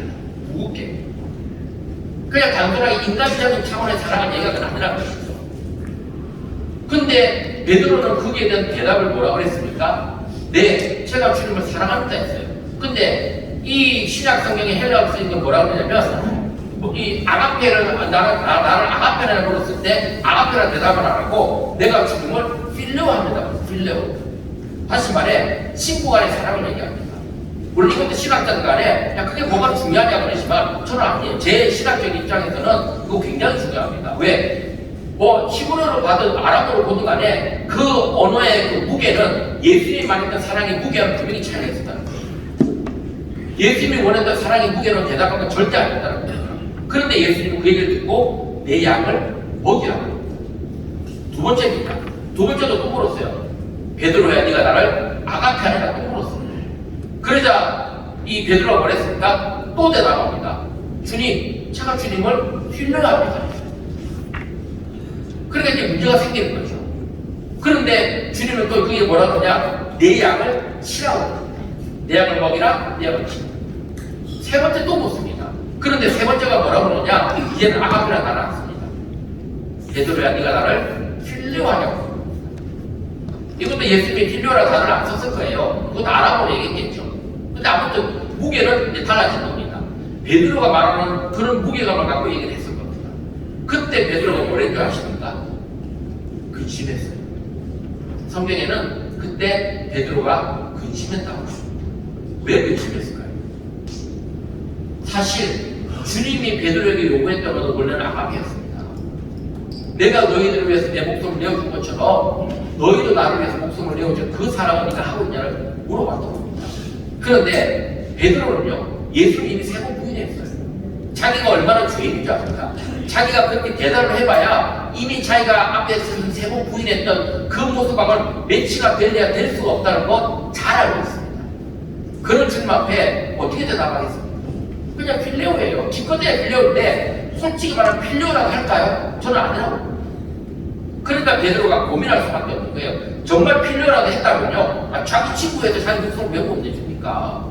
무겁게. 그냥 단순하게 인간적인 차원의 사랑을 얘기하는 건 아니라는 것이죠. 근데 베드로는 거기에 대한 대답을 뭐라고 했습니까? 네, 제가 주님을 사랑합니다 했어요. 근데 이 신약 성경에 헬라어로 쓰인 건 뭐라고 하냐면, 이 아가페를 나를 아가페라고 불렀을 때 아가페라는 대답을 안 하고 내가 주님을 필레오 합니다. 필레오. 다시 말해 친구 간의 사랑을 얘기합니다. 물론 이것도 신학자들 간에 야 그게 뭐가 중요하냐 그러지만 저는 아니에요. 제 신학적인 입장에서는 그거 굉장히 중요합니다. 왜? 뭐 히브리어로 받은 아람어로 보든 간에 그 언어의 그 무게는 예수님이 말했던 사랑의 무게와는 분명히 차이가 있었다는 거예요. 예수님이 원했던 사랑의 무게는 대답한 건 절대 아니었다는 거예요. 그런데 예수님은 그 얘기를 듣고 내 양을 먹이라고. 두 번째입니다. 두 번째도 또 물었어요. 베드로야 네가 나를 아가페 하느냐 또 물었어요. 그러자 이 베드로가 뭐랬습니까? 또 대답합니다. 주님, 제가 주님을 신뢰합니다. 그러니까 이제 문제가 생기는 거죠. 그런데 주님은 또 그게 뭐라 그러냐? 내 양을 치라고. 내 양을 먹이라, 내 양을 치라. 세 번째 또 묻습니다. 그런데 세 번째가 뭐라 그러냐? 이제는 아가페라 나를 안 씁니다. 베드로야 네가 나를 필요하냐고. 이것도 예수님이 필요하라고 단어를 안 썼을 거예요. 그것도 아람어로 얘기했겠죠. 근데 아무튼 무게는 이제 달라진 겁니다. 베드로가 말하는 그런 무게감을 갖고 얘기를 했을 겁니다. 그때 베드로가 뭐랬는 줄 아십니까? 근심했어요. 성경에는 그때 베드로가 근심했다고 합니다. 왜 근심했을까요? 사실 주님이 베드로에게 요구했던 것은 원래는 아가페였습니다. 내가 너희들을 위해서 내 목숨을 내어준 것처럼 너희도 나를 위해서 목숨을 내어준 그 사랑을 네가 하고 있냐를 물어봤던 겁니다. 그런데 베드로는요, 예수님이 세 번 부인했어요. 자기가 얼마나 죄인인 줄 압니까? 자기가 그렇게 대답을 해봐야 이미 자기가 앞에 세 번 부인했던 그 모습하고는 매치가 될래야 될 수가 없다는 거 잘 알고 있습니다. 그런 주님 앞에 어떻게 대답하겠습니까? 그냥 필레오예요. 기껏해야 필레오인데 솔직히 말하면 필레오라고 할까요? 저는 아니라고. 그러니까 베드로가 고민할 수밖에 없는 거예요. 정말 필요라도 했다면요, 자기 친구에서 자기 목숨을 왜 못 내줍니까?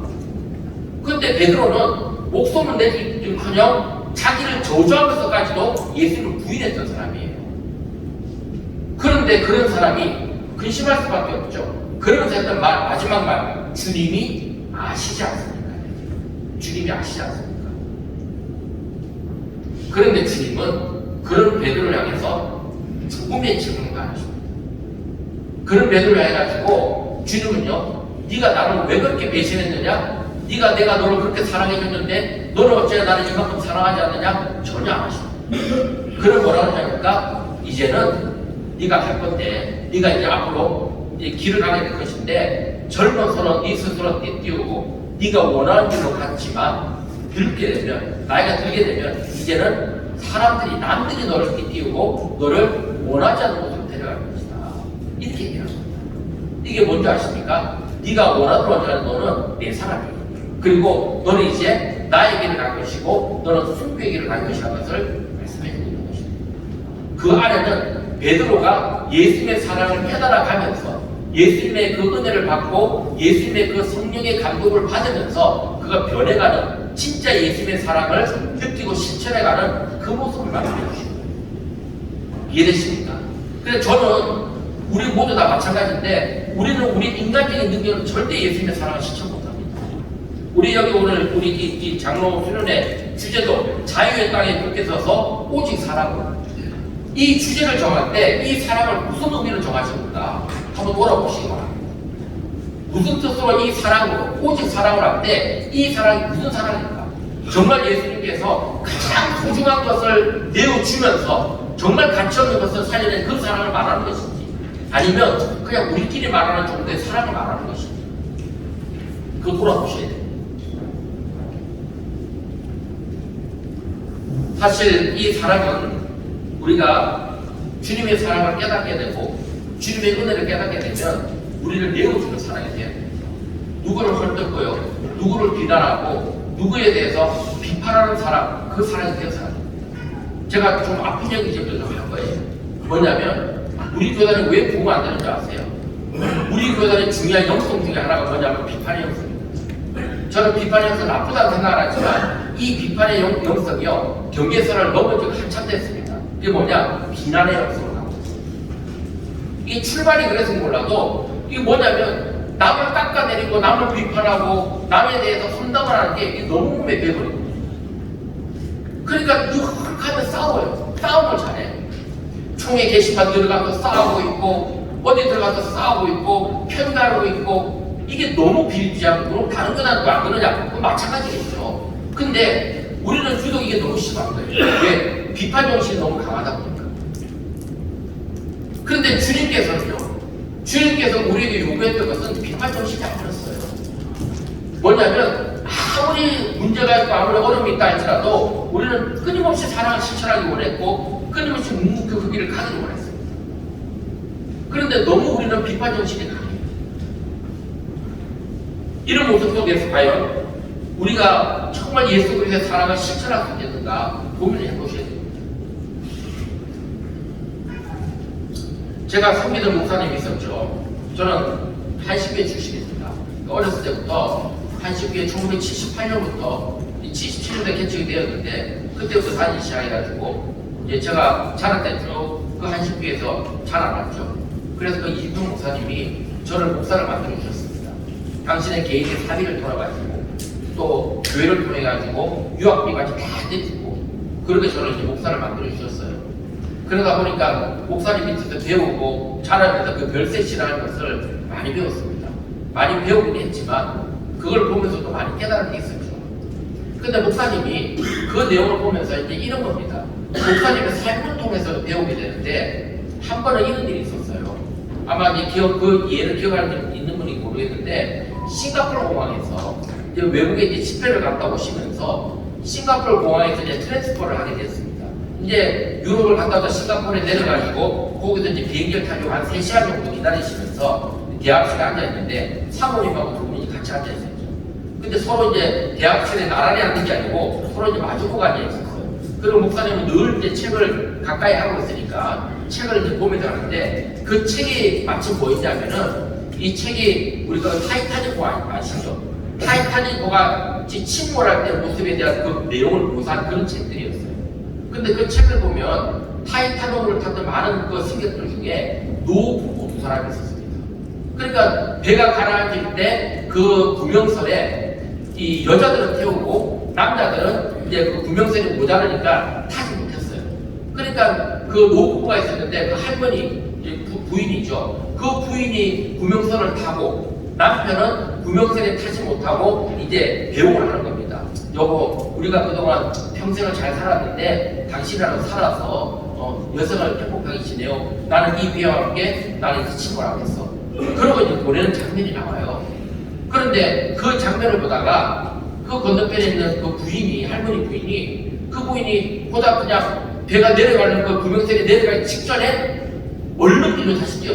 근데 베드로는 목숨을 내주기는커녕 자기를 저주하면서까지도 예수님을 부인했던 사람이에요. 그런데 그런 사람이 근심할 수밖에 없죠. 그러면서 했던 말, 마지막 말, 주님이 아시지 않습니까? 주님이 아시지 않습니까? 그런데 주님은 그런 베드로를 향해서 죽음의 책임을 안 하십니다. 그런 베드로를 해가지고 주님은요, 네가 나를 왜 그렇게 배신했느냐? 내가 너를 그렇게 사랑해줬는데 너는 어째 나를 이만큼 사랑하지 않느냐? 전혀 안 하십니다. 그럼 뭐라고 하냐니까 이제는 네가 갈 건데 네가 이제 앞으로 이제 길을 가게 될 것인데 젊어서는 네 스스로 띄우고 네가 원하는 길로 갔지만 늙게 되면 나이가 들게 되면 이제는 사람들이 남들이 너를 띄우고 너를 원하지 않는 곳으로 데려갈 것이다. 이렇게 얘기하는 겁니다. 이게 뭔지 아십니까? 네가 원하는 하지 않는 너는 내 사람이에요. 그리고 너는 이제 나의 길을 갈 것이고 너는 승부의 길을 갈 것이라는 것을 말씀해 주는 것입니다. 그 안에는 베드로가 예수님의 사랑을 깨달아가면서 예수님의 그 은혜를 받고 예수님의 그 성령의 감동을 받으면서 그가 변해가는 진짜 예수님의 사랑을 느끼고 실천해가는 그 모습을 말씀해 주십니다. 이해되십니까? 그래서 저는 우리 모두 다 마찬가지인데 우리는 우리 인간적인 능력은 절대 예수님의 사랑을 실천 못합니다. 우리 여기 오늘 우리 이 장로 수련회 주제도 자유의 땅에 굳게 서서 오직 사랑으로, 이 주제를 정할 때 이 사랑을 무슨 의미로 정하십니까? 한번 돌아보시기 바랍니다. 무슨 뜻으로 이 사랑으로, 오직 사랑을 할 때 이 사랑이 무슨 사랑입니까? 정말 예수님께서 가장 소중한 것을 내어주면서 정말 가치 없는 것을 살려낸 그 사랑을 말하는 것인지, 아니면 그냥 우리끼리 말하는 정도의 사랑을 말하는 것인지, 그거 돌아보셔야 돼요. 사실 이 사랑은 우리가 주님의 사랑을 깨닫게 되고 주님의 은혜를 깨닫게 되면 우리를 내어주는 사랑이 돼야 됩니다. 누구를 헐뜯고요, 누구를 비난하고 누구에 대해서 비판하는 사람, 그 사랑이 되어서야 됩니다. 제가 좀 아픈 얘기 좀 할 거예요. 뭐냐면 우리 교단이 왜 부흥 안 되는지 아세요? 우리 교단의 중요한 영성 중에 하나가 뭐냐면 비판의 영성입니다. 저는 비판의 영성 나쁘다고 생각하지만 이 비판의 영성이요, 경계선을 넘은 지가 한참 됐습니다. 이게 뭐냐? 비난의 영성을 갖고 있습니다. 이 출발이 그래서 몰라도 이게 뭐냐면 남을 깎아내리고 남을 비판하고 남에 대해서 험담을 하는 게 이게 너무 몸에 배버립니다. 그러니까 이렇게 하면 싸워요. 싸움을 잘해. 총회 게시판 들어가서 싸우고 있고 어디 들어가서 싸우고 있고 편가르고 있고 이게 너무 비일비재하고 그럼 다른 거나 안 그러냐? 그건 마찬가지겠죠. 근데 우리는 유독 이게 너무 심한 거예요. 왜? 비판 정신이 너무 강하다 보니까. 그런데 주님께서는요, 주님께서 우리에게 요구했던 것은 비판 정신이 아니었어요. 뭐냐면 아무리 문제가 있고 아무리 어려움이 있다 할지라도 우리는 끊임없이 사랑을 실천하기 원했고 끊임없이 묵묵히 그 길을 가기를 원했습니다. 그런데 너무 우리는 비판 정신이 강해요. 이런 모습 속에서 과연 우리가 정말 예수 그리스도의 사랑을 실천할 수 있겠는가 고민을 해보셔야 됩니다. 제가 섬기던 목사님이 있었죠. 저는 한식교회 출신입니다. 어렸을 때부터 한식교회 1978년부터 77년대 개척이 되었는데 그때부터 다니기 시작해가지고 이제 제가 자랄 때 쭉 그 한식교회에서 자라났죠. 그래서 그 이집동 목사님이 저를 목사를 만들어 주셨습니다. 당신의 개인의 사비를 돌아가지고 또 교회를 통해 가지고 유학비까지 다 내주고 그렇게 저를 이제 목사를 만들어 주셨어요. 그러다 보니까 목사님 밑에서 배우고 자라면서 그 별세시라는 것을 많이 배웠습니다. 많이 배우긴 했지만 그걸 보면서 또 많이 깨달은 게 있었죠. 근데 목사님이 그 내용을 보면서 이제 이런 겁니다. 목사님의 삶을 통해서 배우게 되는데 한 번은 이런 일이 있었어요. 아마 이제 그 예를 기억하는 분 있는 분이 모르겠는데 싱가포르 공항에서 이제 외국에 이제 집회를 갔다 오시면서 싱가포르 공항에서 이제 트랜스퍼를 하게 됐습니다. 이제 유럽을 갔다 와서 싱가포르에 내려가지고 거기서 이제 비행기를 타고 한 3시간 정도 기다리시면서 대합실에 앉아있는데 사모님하고 두 분이 같이 앉아있었죠. 근데 서로 이제 대합실에 나란히 앉는 게 아니고 서로 이제 마주보고 앉아있었어요. 그리고 목사님은 늘 이제 책을 가까이 하고 있으니까 책을 이제 보면서 하는데 그 책이 마침 뭐였냐면은 이 책이 우리가 타이타닉 호 아시죠? 타이타닉 호가 침몰할 때 모습에 대한 그 내용을 묘사한 그런 책들이었어요. 근데 그 책을 보면 타이타닉을 탔던 많은 그 승객들 중에 노 부부 두 사람이 있었습니다. 그러니까 배가 가라앉을 때 그 구명선에 이 여자들은 태우고 남자들은 이제 그 구명선이 모자라니까 타지 못했어요. 그러니까 그 노부부가 있었는데 그 할머니 부인이죠. 그 부인이 구명선을 타고 남편은 구명선에 타지 못하고 이제 배웅을 하는 겁니다. 여보, 우리가 그동안 평생을 잘 살았는데 당신이랑 살아서 여성을 행복하게 지내요. 나는 이 비와 함께 나는 이 친구를 하겠어. 그러고 이제 보내는 장면이 나와요. 그런데 그 장면을 보다가 그 건너편에 있는 그 부인이, 할머니 부인이, 그 부인이 보다 그냥 배가 내려가는 그 구명선에 내려가기 직전에 얼른 뒤로 다시 뛰어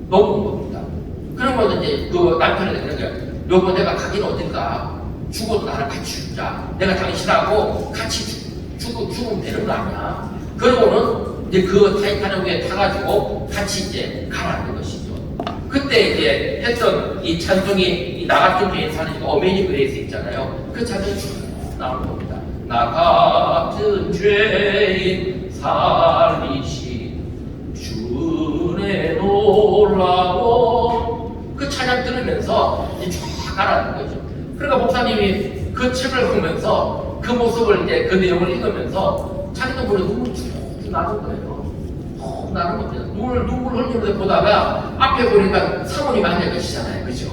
넘어온 겁니다. 그러면 이제 그 남편한테 그런 거야. 여보, 내가 가긴 어딜까? 죽어도 나를 같이 죽자. 내가 당신하고 같이 죽으면 되는 거 아니야? 그러고는 이제 그 타이타닉에 타가지고 같이 이제 가라는 것이죠. 그때 이제 했던 이 찬송이 이 나같은 죄인 사는 어메이징 그레이스 있잖아요. 그 찬송이 쭉 나오는 겁니다. 나 같은 죄인 살리시 주의 놀라워 그 찬양 들으면서 이제 쫙 가라는 거죠. 그러니까 목사님이 그 책을 보면서 그 모습을 이제 그 내용을 읽으면서 자기도 모르게 눈물이 쭉 나는 거예요. 나는 겁니다. 눈물 흘리면서 보다가 앞에 보니까 사모님 앉아 계시잖아요. 그죠?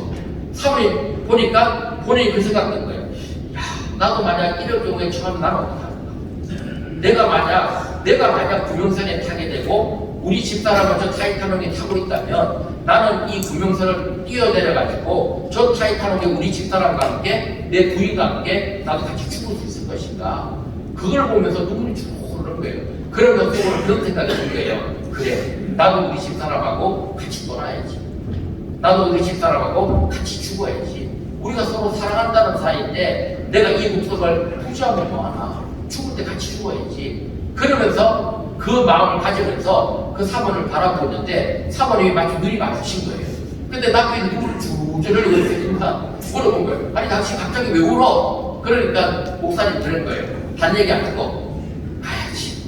사모님 보니까 본인이 그 생각된 거예요. 야, 나도 만약 이럴 경우에 처하면 나는 어떡할까? 내가 만약 구명선에 타게 되고 우리 집사람은 저 타이타닉에 타고 있다면 나는 이 구명선을 뛰어내려가지고 저 타이타닉에 우리 집사람과 함께 내 부인과 함께 나도 같이 죽을 수 있을 것인가? 그걸 보면서 눈물이 쭉 흐르는 거예요. 그러면서 그런 생각이 든 거예요. 그래, 나도 우리 집사람하고 같이 놀아야지. 나도 우리 집사람하고 같이 죽어야지. 우리가 서로 사랑한다는 사이인데 내가 이 목숨을 투자하면 뭐하나? 죽을 때 같이 죽어야지. 그러면서 그 마음을 가지면서 그 사모를 바라보는데 사모님이 마치 눈이 마주친 거예요. 근데 남편이 눈을 쭉 흘리고 있으니까 물어본 거예요. 아니 당신 갑자기 왜 울어? 그러니까 목사님 들은 거예요. 단 얘기 안 듣고 가야지.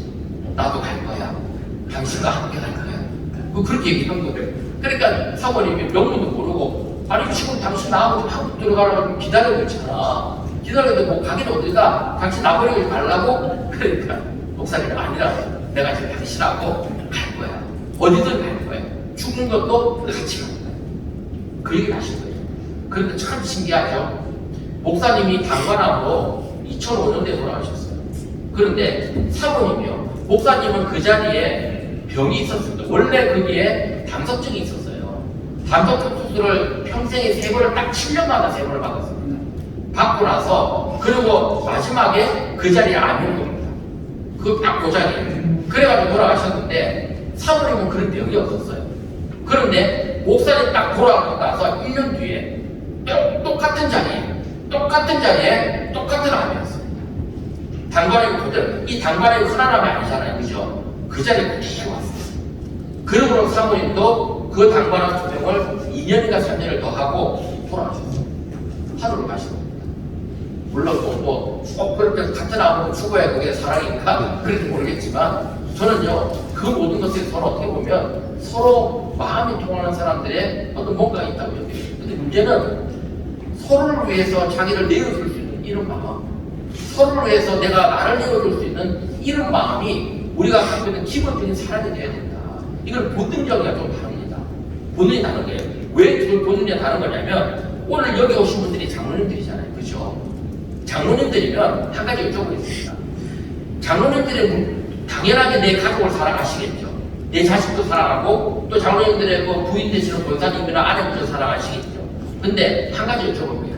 나도 갈 거야. 당신과 함께 갈 거야. 그렇게 얘기한 거예요. 그러니까 사모님이 명문도 모르고 아니 지금 당신 나하고 한국 들어가라고 기다리고 있잖아. 기다리는데 뭐 가긴 어딜까? 당신 나버리고 가려고? 그러니까 목사님이 아니라 내가 지금 당신하고 갈 거야. 어디든 갈 거야. 죽은 것도 같이 갑니다. 그 얘기를 하신 거예요. 그런데 참 신기하죠. 목사님이 당관함으로 2005년도에 돌아가셨어요. 그런데 사모님이요. 목사님은 그 자리에 병이 있었습니다. 원래 거기에 담석증이 있었어요. 담석증 수술을 평생에 3번을 딱 7년마다 3번을 받았습니다. 받고 나서 그리고 마지막에 그 자리에 암이 온 겁니다. 그 자리에. 그래가지고 돌아가셨는데 사모님은 그런 병이 없었어요. 그런데 목사님 딱 돌아가고 나서 1년 뒤에 똑같은 자리에 똑같은 암이었어요. 당관이 그대로, 이 당관이 흔한 암이 아니잖아요. 그죠? 그 자리에 그대로 왔어요. 그러므로 사모님도 그 당관암 투병을 2년인가 3년을 더 하고 돌아가셨어요. 하늘로 가신 겁니다. 물론 꼭 그렇게 같은 암으로 죽어야 그게 사랑인가? 그런지 모르겠지만 저는요, 그 모든 것에 서로 어떻게 보면 서로 마음이 통하는 사람들의 어떤 뭔가가 있다고 여겨요. 근데 문제는 서로를 위해서 자기를 내어줄 수 있는 이런 마음, 서로를 위해서 내가 나를 내어줄 수 있는 이런 마음이 우리가 갖고 있는 기본적인 사랑이 되어야 된다. 이건 본능적이가 좀 다릅니다. 본능이 다른 거예요. 왜 그 본능이 다른 거냐면 오늘 여기 오신 분들이 장로님들이잖아요. 그죠? 장로님들이면 한 가지 여쭤보겠습니다. 장로님들의 당연하게 내 가족을 사랑하시겠죠. 내 자식도 사랑하고 또 장로님들의 그 부인 되시는 권사님이나 아내분도 사랑하시겠죠. 근데 한 가지 여쭤볼게요.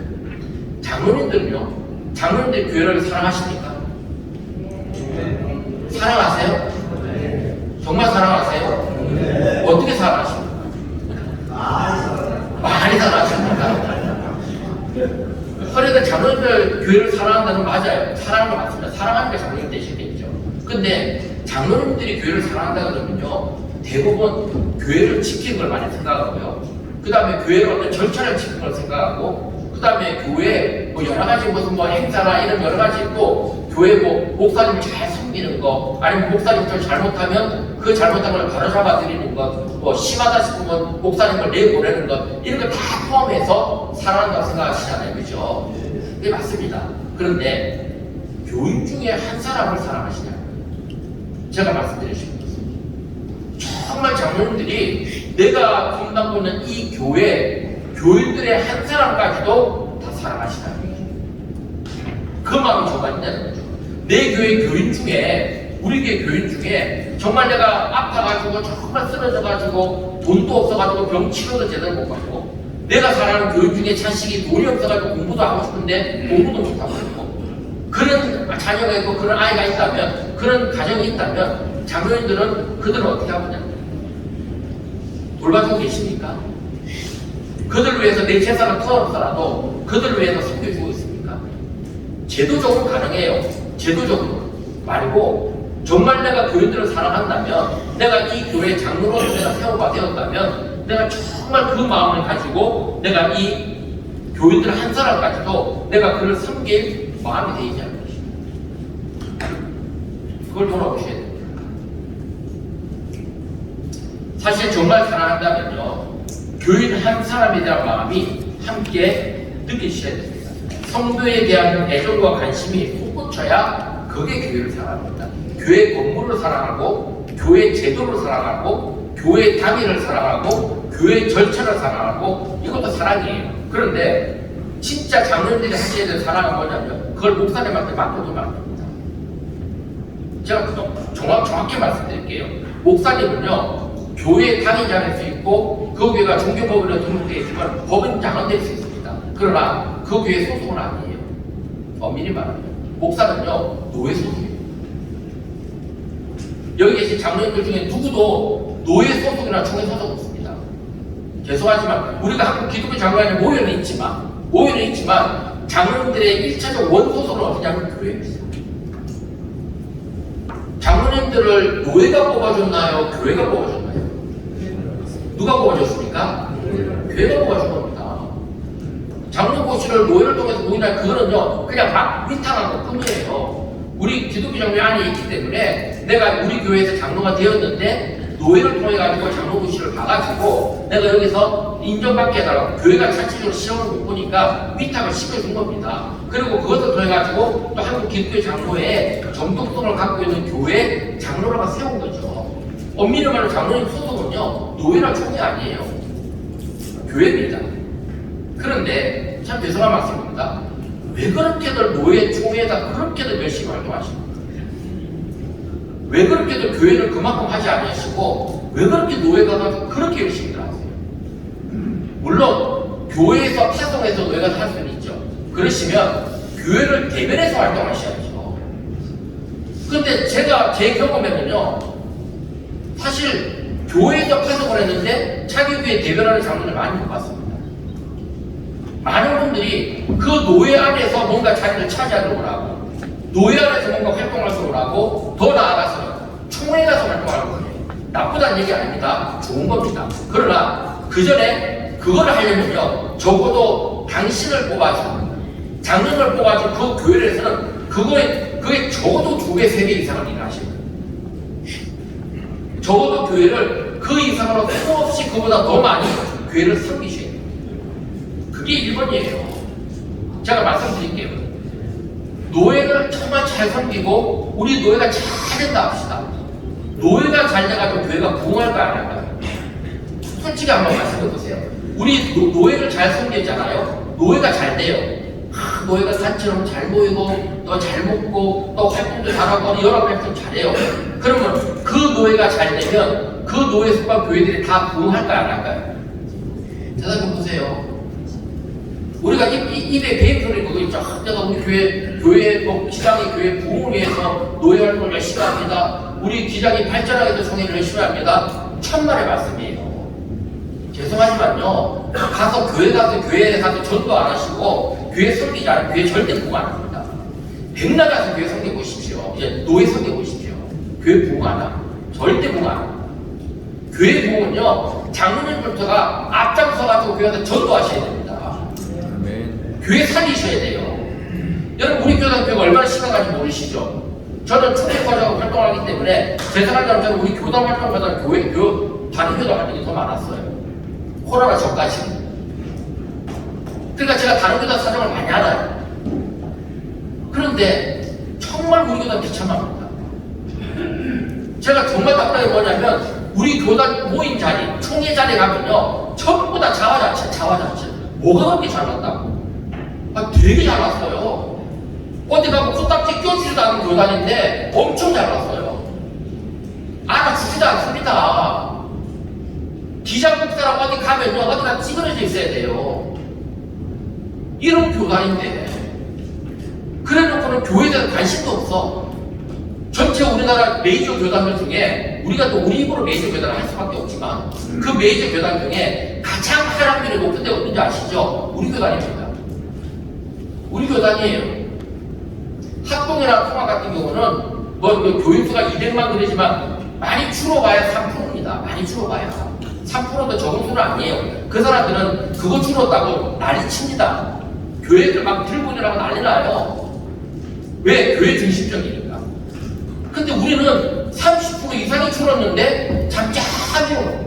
장로님들은요, 장로님들 교회를 사랑하십니까? 사랑하세요? 정말 사랑하세요? 어떻게 사랑하십니까? 많이 사랑하십니까? 그러니까 장로님들 교회를 사랑한다는 건 맞아요. 사랑하는 거 맞습니다. 사랑하니까 장로님 되시겠죠. 근데 장로님들이 교회를 사랑한다 그러면요, 대부분 교회를 지키는 걸 많이 생각하고요. 그 다음에 교회의 어떤 절차를 지키는 걸 생각하고, 그 다음에 교회 뭐 여러 가지 무슨 뭐 행사나 이런 여러 가지 있고, 교회 뭐 목사님을 잘 섬기는 거, 아니면 목사님들 잘못하면 그 잘못한 걸 바로잡아 드리는 것, 뭐 심하다 싶으면 목사님을 내보내는 것, 이런 거 다 포함해서 사랑한다고 생각하시잖아요. 그죠? 네, 맞습니다. 그런데 교인 중에 한 사람을 사랑하시냐? 제가 말씀드리시는 것입니다. 정말 장로님들이 내가 분담고 있는 이 교회 교인들의 한 사람까지도 다 사랑하시다는 거죠. 그 마음이 저가 있다는 거죠. 내 교회 교인 중에, 우리 교회 교인 중에 정말 내가 아파가지고 정말 쓰러져가지고 돈도 없어가지고 병 치료도 제대로 못 받고, 내가 사랑하는 교인 중에 자식이 돈이 없어가지고 공부도 하고 싶은데 공부도 못하고 있고, 그런 자녀가 있고 그런 아이가 있다면, 그런 가정이 있다면 장로님들은 그들을 어떻게 하느냐? 돌봐주고 계십니까? 그들을 위해서 내 재산을 털어서라도 그들을 위해서 섬겨주고 있습니까? 제도적으로 가능해요. 제도적으로 말고, 정말 내가 교인들을 사랑한다면, 내가 이 교회 장로로서 내가 세워가 되었다면, 내가 정말 그 마음을 가지고 내가 이 교인들 한 사람까지도 내가 그를 섬길 마음이 되지 않는 것입니다. 그걸 돌아보셔야 됩니다. 사실 정말 사랑한다면요, 교인 한 사람에 대한 마음이 함께 느끼셔야 됩니다. 성도에 대한 애정과 관심이 솟구쳐야 그게 교회를 사랑합니다. 교회 건물을 사랑하고, 교회 제도를 사랑하고, 교회 당일을 사랑하고, 교회 절차를 사랑하고, 이것도 사랑이에요. 그런데 진짜 장로님들이 하셔야 될 사랑은 뭐냐면 그걸 목사님한테 맡겨두면 안 됩니다. 제가 정확히 말씀드릴게요. 목사님은요, 교회 당의자일 수 있고 그 교회가 종교법인에 등록되어 있지만 법인장은 될 수 있습니다. 그러나 그 교회 소속은 아니에요. 엄밀히 말하면 목사는요, 노예 소속이에요. 여기 계신 장로님들 중에 누구도 노예 소속이나 총회 소속 없습니다. 죄송하지만 우리가 한국 기독교 장로회에 모여는 있지만 장로님들의 1차적 원소속은 어디냐면 교회입니다. 장로님들을 노예가 뽑아줬나요? 교회가 뽑아줬나요? 누가 뽑아줬습니까? 교회가 뽑아준 겁니다. 장로고시를 노예를 통해서 모이나, 그거는요 그냥 막 위탁한 것 뿐이에요. 우리 기독교 장로회 안에 있기 때문에 내가 우리 교회에서 장로가 되었는데 노예를 통해 가지고 장로고시를 봐가지고 내가 여기서 인정받게 해달라고 교회가 자체적으로 시험을 못 보니까 위탁을 시켜준 겁니다. 그리고 그것을 통해 가지고 또 한국 기독교 장로회에 정통성을 갖고 있는 교회 장로라고 세운 거죠. 엄밀히 말하면 장로님 소속은요 파송은요 노예나 총회 아니에요. 교회입니다. 그런데 참 죄송한 말씀입니다. 왜 그렇게들 노예 총회에다 그렇게들 열심히 활동하십니까? 왜 그렇게들 교회를 그만큼 하지 않으시고 왜 그렇게 노예가 가서 그렇게 열심히 하세요? 물론 교회에서 파송해서 노예가 할 수는 있죠. 그러시면 교회를 대변해서 활동하셔야죠. 그런데 제가 제 경험에는요 사실 교회에서 파송을 했는데 자기 교회 대변하는 장면을 많이 못 봤습니다. 많은 분들이 그 노예 안에서 뭔가 자리를 차지하려고 하고 노예 안에서 뭔가 활동하려고 하고 더 나아가서 총회에 가서 활동하려고 해요. 나쁘다는 얘기 아닙니다. 좋은 겁니다. 그러나 그 전에 그걸 하려면요 적어도 당신을 뽑아서 장로를 뽑아서 그 교회에서는 그게 적어도 2배, 3배 이상을 일하셔야 돼요. 적어도 교회를 그 이상으로 수없이 그보다 더 많이 교회를 섬기셔야 돼요. 그게 1번이에요. 제가 말씀드릴게요. 노예를 정말 잘 섬기고 우리 노예가 잘 된다 합시다. 노예가 잘 돼가지고 교회가 부흥할까 안 할까요? 솔직히 한번 말씀해 보세요. 우리 노예를 잘 섬기잖아요. 노예가 잘 돼요. 노예가 산처럼 잘 보이고 또 잘 먹고 또 활동도 잘하고 여러 활동 잘해요. 그러면 그 노예가 잘 되면 그 노예 속한 교회들이 다 부흥할까 안 할까요? 대답해 보세요. 우리가 입에 배임 소리 그거 있죠. 내가 우리 교회 기장이 교회 부흥을 위해서 노예 활동을 열심히 합니다. 우리 기장이 발전하게 해서 총회를 열심히 합니다. 천만의 말씀이에요. 죄송하지만요. 교회에 가서 전도 안 하시고 교회 섬기지 않으면 교회 절대 부흥 안 합니다. 백날 가서 교회 섬겨 보십시오. 이제 노예 섬겨 보십시오. 교회 부흥 안 합니다. 절대 부흥 안 합니다. 교회 부흥은요 장로님부터가 앞장서가지고 교회에서 전도하셔야 됩니다. 교회 살리셔야 돼요. 여러분 우리 교회가 얼마나 심각한지 모르시죠? 저는 총회과정으로 활동하기 때문에 제 생각에는 저는 우리 교단 활동보다 다른 교단 활동이 더 많았어요. 코로나 전까지. 그러니까 제가 다른 교단 사정을 많이 알아요. 그런데 정말 우리 교단 비참합니다. 제가 정말 답답한 게 뭐냐면 우리 교단 모임 자리, 총회 자리 가면요 전부 다 자화자체. 뭐가 그렇게 잘났다고? 되게 잘 왔어요. 어디 가면 코딱지 껴주지도 않은 교단인데 엄청 잘 왔어요. 알아주지도 않습니다. 기장국사라고 어디 가면요 어디가 찌그러져 있어야 돼요. 이런 교단인데 그래놓고는 교회에 대한 관심도 없어. 전체 우리나라 메이저 교단들 중에 우리가 또 우리 입으로 메이저 교단을 할 수밖에 없지만 그 메이저 교단 중에 가장 활약률이 높은 데 어딘지 아시죠? 우리 교단입니다. 우리 교단이에요. 합동이나 통합 같은 경우는 교인수가 200만 그러지만 많이 줄어봐야 3%입니다. 많이 줄어봐야 3%도 적은 수는 아니에요. 그 사람들은 그거 줄었다고 난리칩니다. 교회들 막 들고 일어나고 난리 나요. 왜? 교회 중심적이니까. 근데 우리는 30% 이상이 줄었는데 잠잠해요.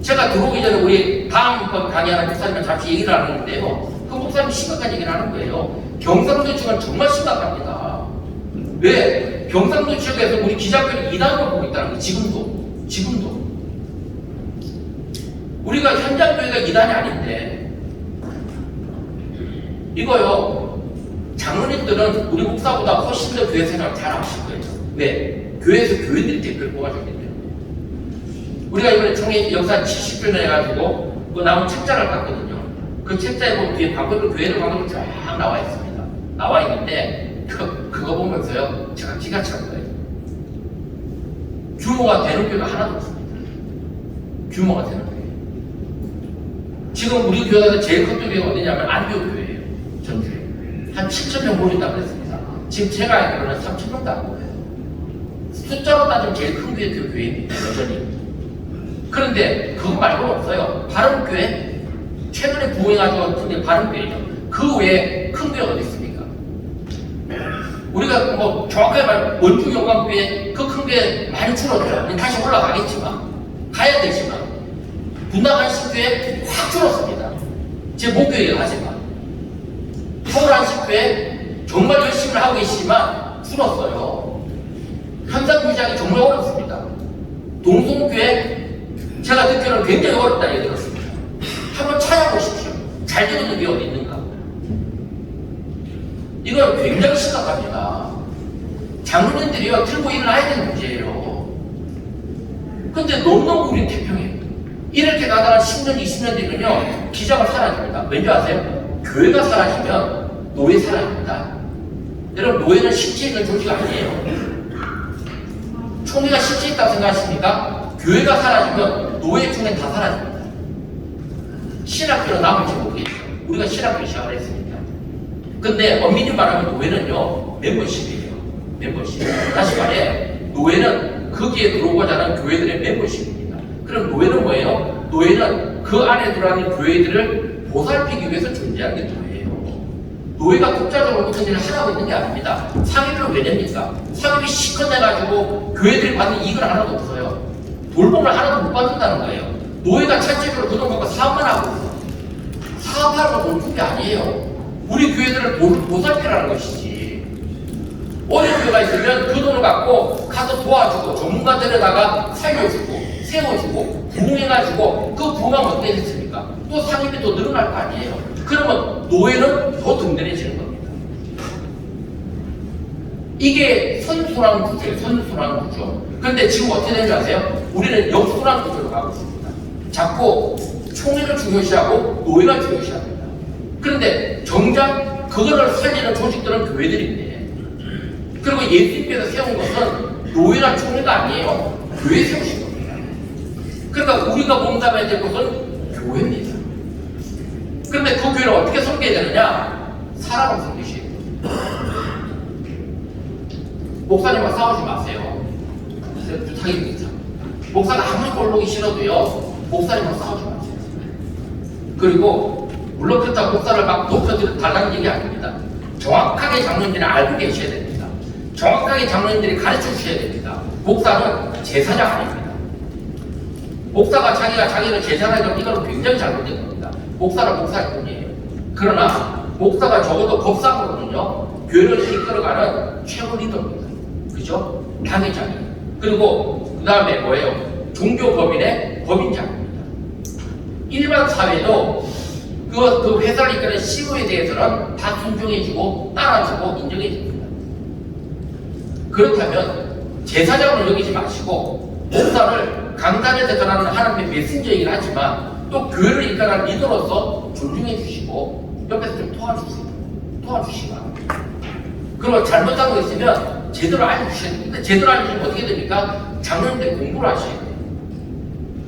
제가 들어오기 전에 우리 다음 강의하는 목사님은 잠시 얘기를 하는데요. 그 목사님이 심각한 얘기를 하는 거예요. 경상도 지역은 정말 심각합니다. 왜? 경상도 지역에서 우리 기자들이 이단으로 보고 있다는 거예요. 지금도. 우리가 현장 교회가 이단이 아닌데 이거요. 장로님들은 우리 목사보다 훨씬 더 교회 생활을 잘 하실 거예요. 왜? 교회에서 교인들이 대표를 뽑아줬기 때문에. 우리가 이번에 총회 역사 70주년 해가지고 그 나온 책자를 봤거든요. 그 책자에 보면 뒤에 교회를 방금 쫙 나와 있습니다. 나와 있는데 그거 보면서요 제가 기가 찬 거예요. 규모가 되는 교회가 하나도 없습니다. 규모가 되는 교회. 지금 우리 교회에서 제일 큰 교회가 어디냐면 안교교회예요. 전주에 한 7,000명 모인다고 그랬습니다. 지금 제가 알기로는 3,000명도 안 모여요. 숫자로 따지면 제일 큰 교회입니다. 여전히. 그런데 그거 말고는 없어요. 바른교회 최근에 부흥해가지고 근데 바른교회죠. 그 외에 큰 교회가 어디 있습니까? 우리가 정확하게 말하면 원주 영광교회 그 큰 교회 많이 줄었죠. 다시 올라가겠지만 가야 되지만 분당한식교회 확 줄었습니다. 제 목교회에 가지만 서울한식교회 정말 열심히 하고 계시지만 줄었어요. 현장기장이 정말 어렵습니다. 동성교회 제가 듣기로는 굉장히 어렵다는 얘기 들었습니다. 한번 찾아보십시오. 잘 되고 있는 게 어디 있는가? 이건 굉장히 심각합니다. 장로님들이요 들고 일어나야 되는 문제예요. 근데 너무너무 우리 태평해. 이렇게 가다가 10년, 20년 되면요 기자가 사라집니다. 왠지 아세요? 교회가 사라지면 노예 사라집니다. 여러분 노예는 실체 있는 조직 아니에요. 총회가 실체 있다고 생각하십니까? 교회가 사라지면 노예 총회 다 사라집니다. 신학교는 남을지 모르겠죠. 우리가 신학교 시작을 했으니까. 근데 엄밀히 말하면 노예는요 멤버십이에요. 멤버십. 다시 말해 노예는 거기에 들어오고자 하는 교회들의 멤버십입니다. 그럼 노예는 뭐예요? 노예는 그 안에 들어가는 교회들을 보살피기 위해서 존재하는 게 노예예요. 노예가 국가적으로 무슨 일을 하라고 있는 게 아닙니다. 상임을 왜 냅니까? 상임이 시컷 내가지고 교회들이 받는 이익은 하나도 없어요. 돌봄을 하나도 못 받는다는 거예요. 노예가 차체적으로 그돈 갖고 사업만 하고 있어. 사업하는 돈 준 게 아니에요. 우리 교회들을 보살피라는 것이지. 어려운 교회가 있으면 그 돈을 갖고 가서 도와주고 전문가 데려다가 살려주고 세워주고 부흥해가지고 그 부흥하면 어떻게 됐습니까? 또 상임이 또 늘어날 거 아니에요. 그러면 노예는 더 든든해지는 겁니다. 이게 선순환 구조예요. 선순환 구조. 그런데 지금 어떻게 되는지 아세요? 우리는 역순환 구조로 가고 있습니다. 자꾸 총회를 중요시하고 노예가 중요시합니다. 그런데 정작 그거를 살리는 조직들은 교회들인데, 그리고 예수님께서 세운 것은 노예나 총회가 아니에요. 교회 세우신 겁니다. 그러니까 우리가 몸담아야 될 것은 교회입니다. 그런데 그 교회를 어떻게 섬겨야 되느냐? 사람을 섬기셔야 돼요. 목사님과 싸우지 마세요. 부탁입니다. 목사가 아무리 꼴보기 싫어도요 목사님과 싸우지 마세요. 그리고 물론 그렇다고 목사를 막 높여달라는 얘기 아닙니다. 정확하게 장로님들이 알고 계셔야 됩니다. 정확하게 장로님들이 가르쳐 주셔야 됩니다. 목사는 제사장 아닙니다. 목사가 자기를 제사장이라고 이거는 굉장히 잘못된 겁니다. 목사는 목사일 뿐이에요. 그러나 목사가 적어도 법상으로는요 교회를 이끌어가는 최고 리더입니다. 그죠? 당회장이에요. 그리고 그 다음에 뭐예요? 종교법인의 법인장입니다. 일반 사회도 그 회사를 이끄는 CEO에 대해서는 다 존중해주고 따라주고 인정해줍니다. 그렇다면 제사장을 여기지 마시고 목사를 강단에서 전하는 하나님의 메신저이긴 하지만 또 교회를 이끌어가는 리더로서 존중해주시고 옆에서 좀 도와주시기 바랍니다. 그리고 잘못하고 있으면 제대로 알려주셔야 됩니다. 제대로 알려주시면 어떻게 됩니까? 장로님들 공부를 하셔야 돼요.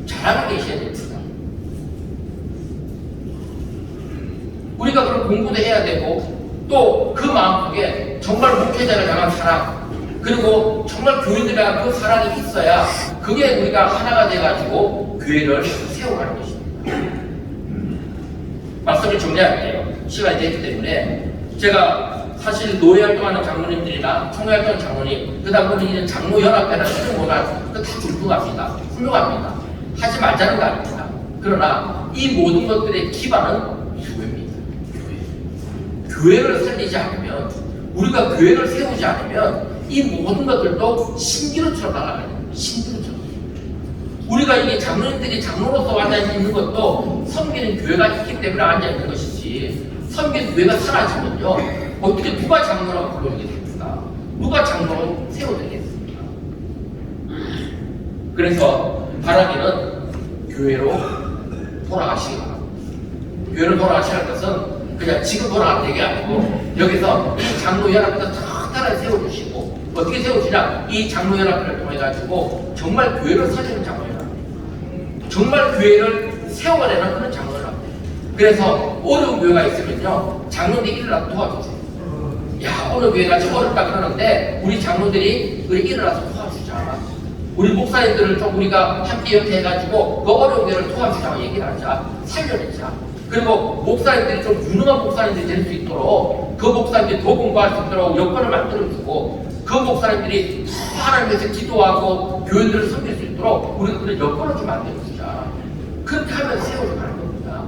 잘하고 계셔야 됩니다. 우리가 그런 공부도 해야 되고 또 그 마음속에 정말 목회자를 향한 사랑, 그리고 정말 교인들에 대한 그 사랑이 있어야 그게 우리가 하나가 돼가지고 교회를 세워가는 것입니다. 말씀을 정리할게요. 시간이 됐기 때문에 제가 사실 노예 활동하는 장로님들이나 총회 활동하는 장로님, 그 다음 우리 장로연합회나 수련모나 다 존중합니다. 훌륭합니다. 하지 말자는 거 아닙니다. 그러나 이 모든 것들의 기반은 교회입니다. 교회를 살리지 않으면, 우리가 교회를 세우지 않으면 이 모든 것들도 신기루처럼 나가는 거예요. 신기루처럼. 우리가 이게 장로님들이 장로로서 앉아있는 것도 섬기는 교회가 있기 때문에 앉아있는 것이지, 섬기는 교회가 사라지면요 어떻게 누가 장로라고 불러주겠습니까? 누가 장로로 세워드리겠습니까? 그래서 바라기는 교회로 돌아가시기 바랍니다. 교회로 돌아가시는 것은 그냥 지금 돌아가는 얘기 아니고 여기서 이 장로연합회에서 탁탁하게 세워주시고, 어떻게 세우시냐? 이 장로연합회를 통해가지고 정말 교회를 살리는 장로연합회, 정말 교회를 세워가려는 그런 장로연합회. 그래서 어려운 교회가 있으면요 장로들이 일어나서 도와주세요. 야, 어느 교회가 좀 어렵다 그러는데 우리 장로들이 우리 일어나서 도와주자. 우리 목사님들을 좀 우리가 함께 옆에 해가지고 그 어려운 교회를 도와주자고 얘기를 하자. 살려내자. 그리고 목사님들이 좀 유능한 목사님들이 될 수 있도록 그 목사님들이 더 공부할 수 있도록 여건을 만들어주고, 그 목사님들이 더 하나님께서 기도하고 교인들을 섬길 수 있도록 우리가 그런 여건을 좀 만들어주자. 그렇게 하면 세워져 가는 겁니다.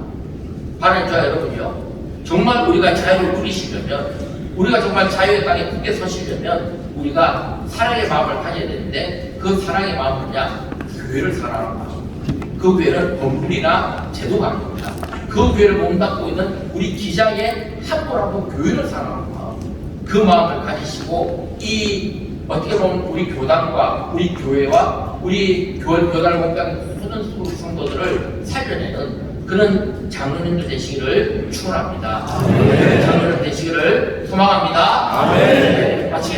바람자 여러분이요, 정말 우리가 자유를 누리시려면, 우리가 정말 자유의 땅에 굳게 서시려면 우리가 사랑의 마음을 가져야 되는데, 그 사랑의 마음은 뭐냐? 교회를 사랑하는 마음. 그 교회는 건물이나 제도가 아닙니다. 그 교회를 몸담고 있는 우리 기장의 한 분 한 분 교회를 사랑하는 마음. 그 마음을 가지시고 이 어떻게 보면 우리 교단과 우리 교회와 우리 교단을 공부하는 모든 성도들을 살려내는 그런 장로님들 되시기를 축원합니다. 장로님 되시기를 소망합니다.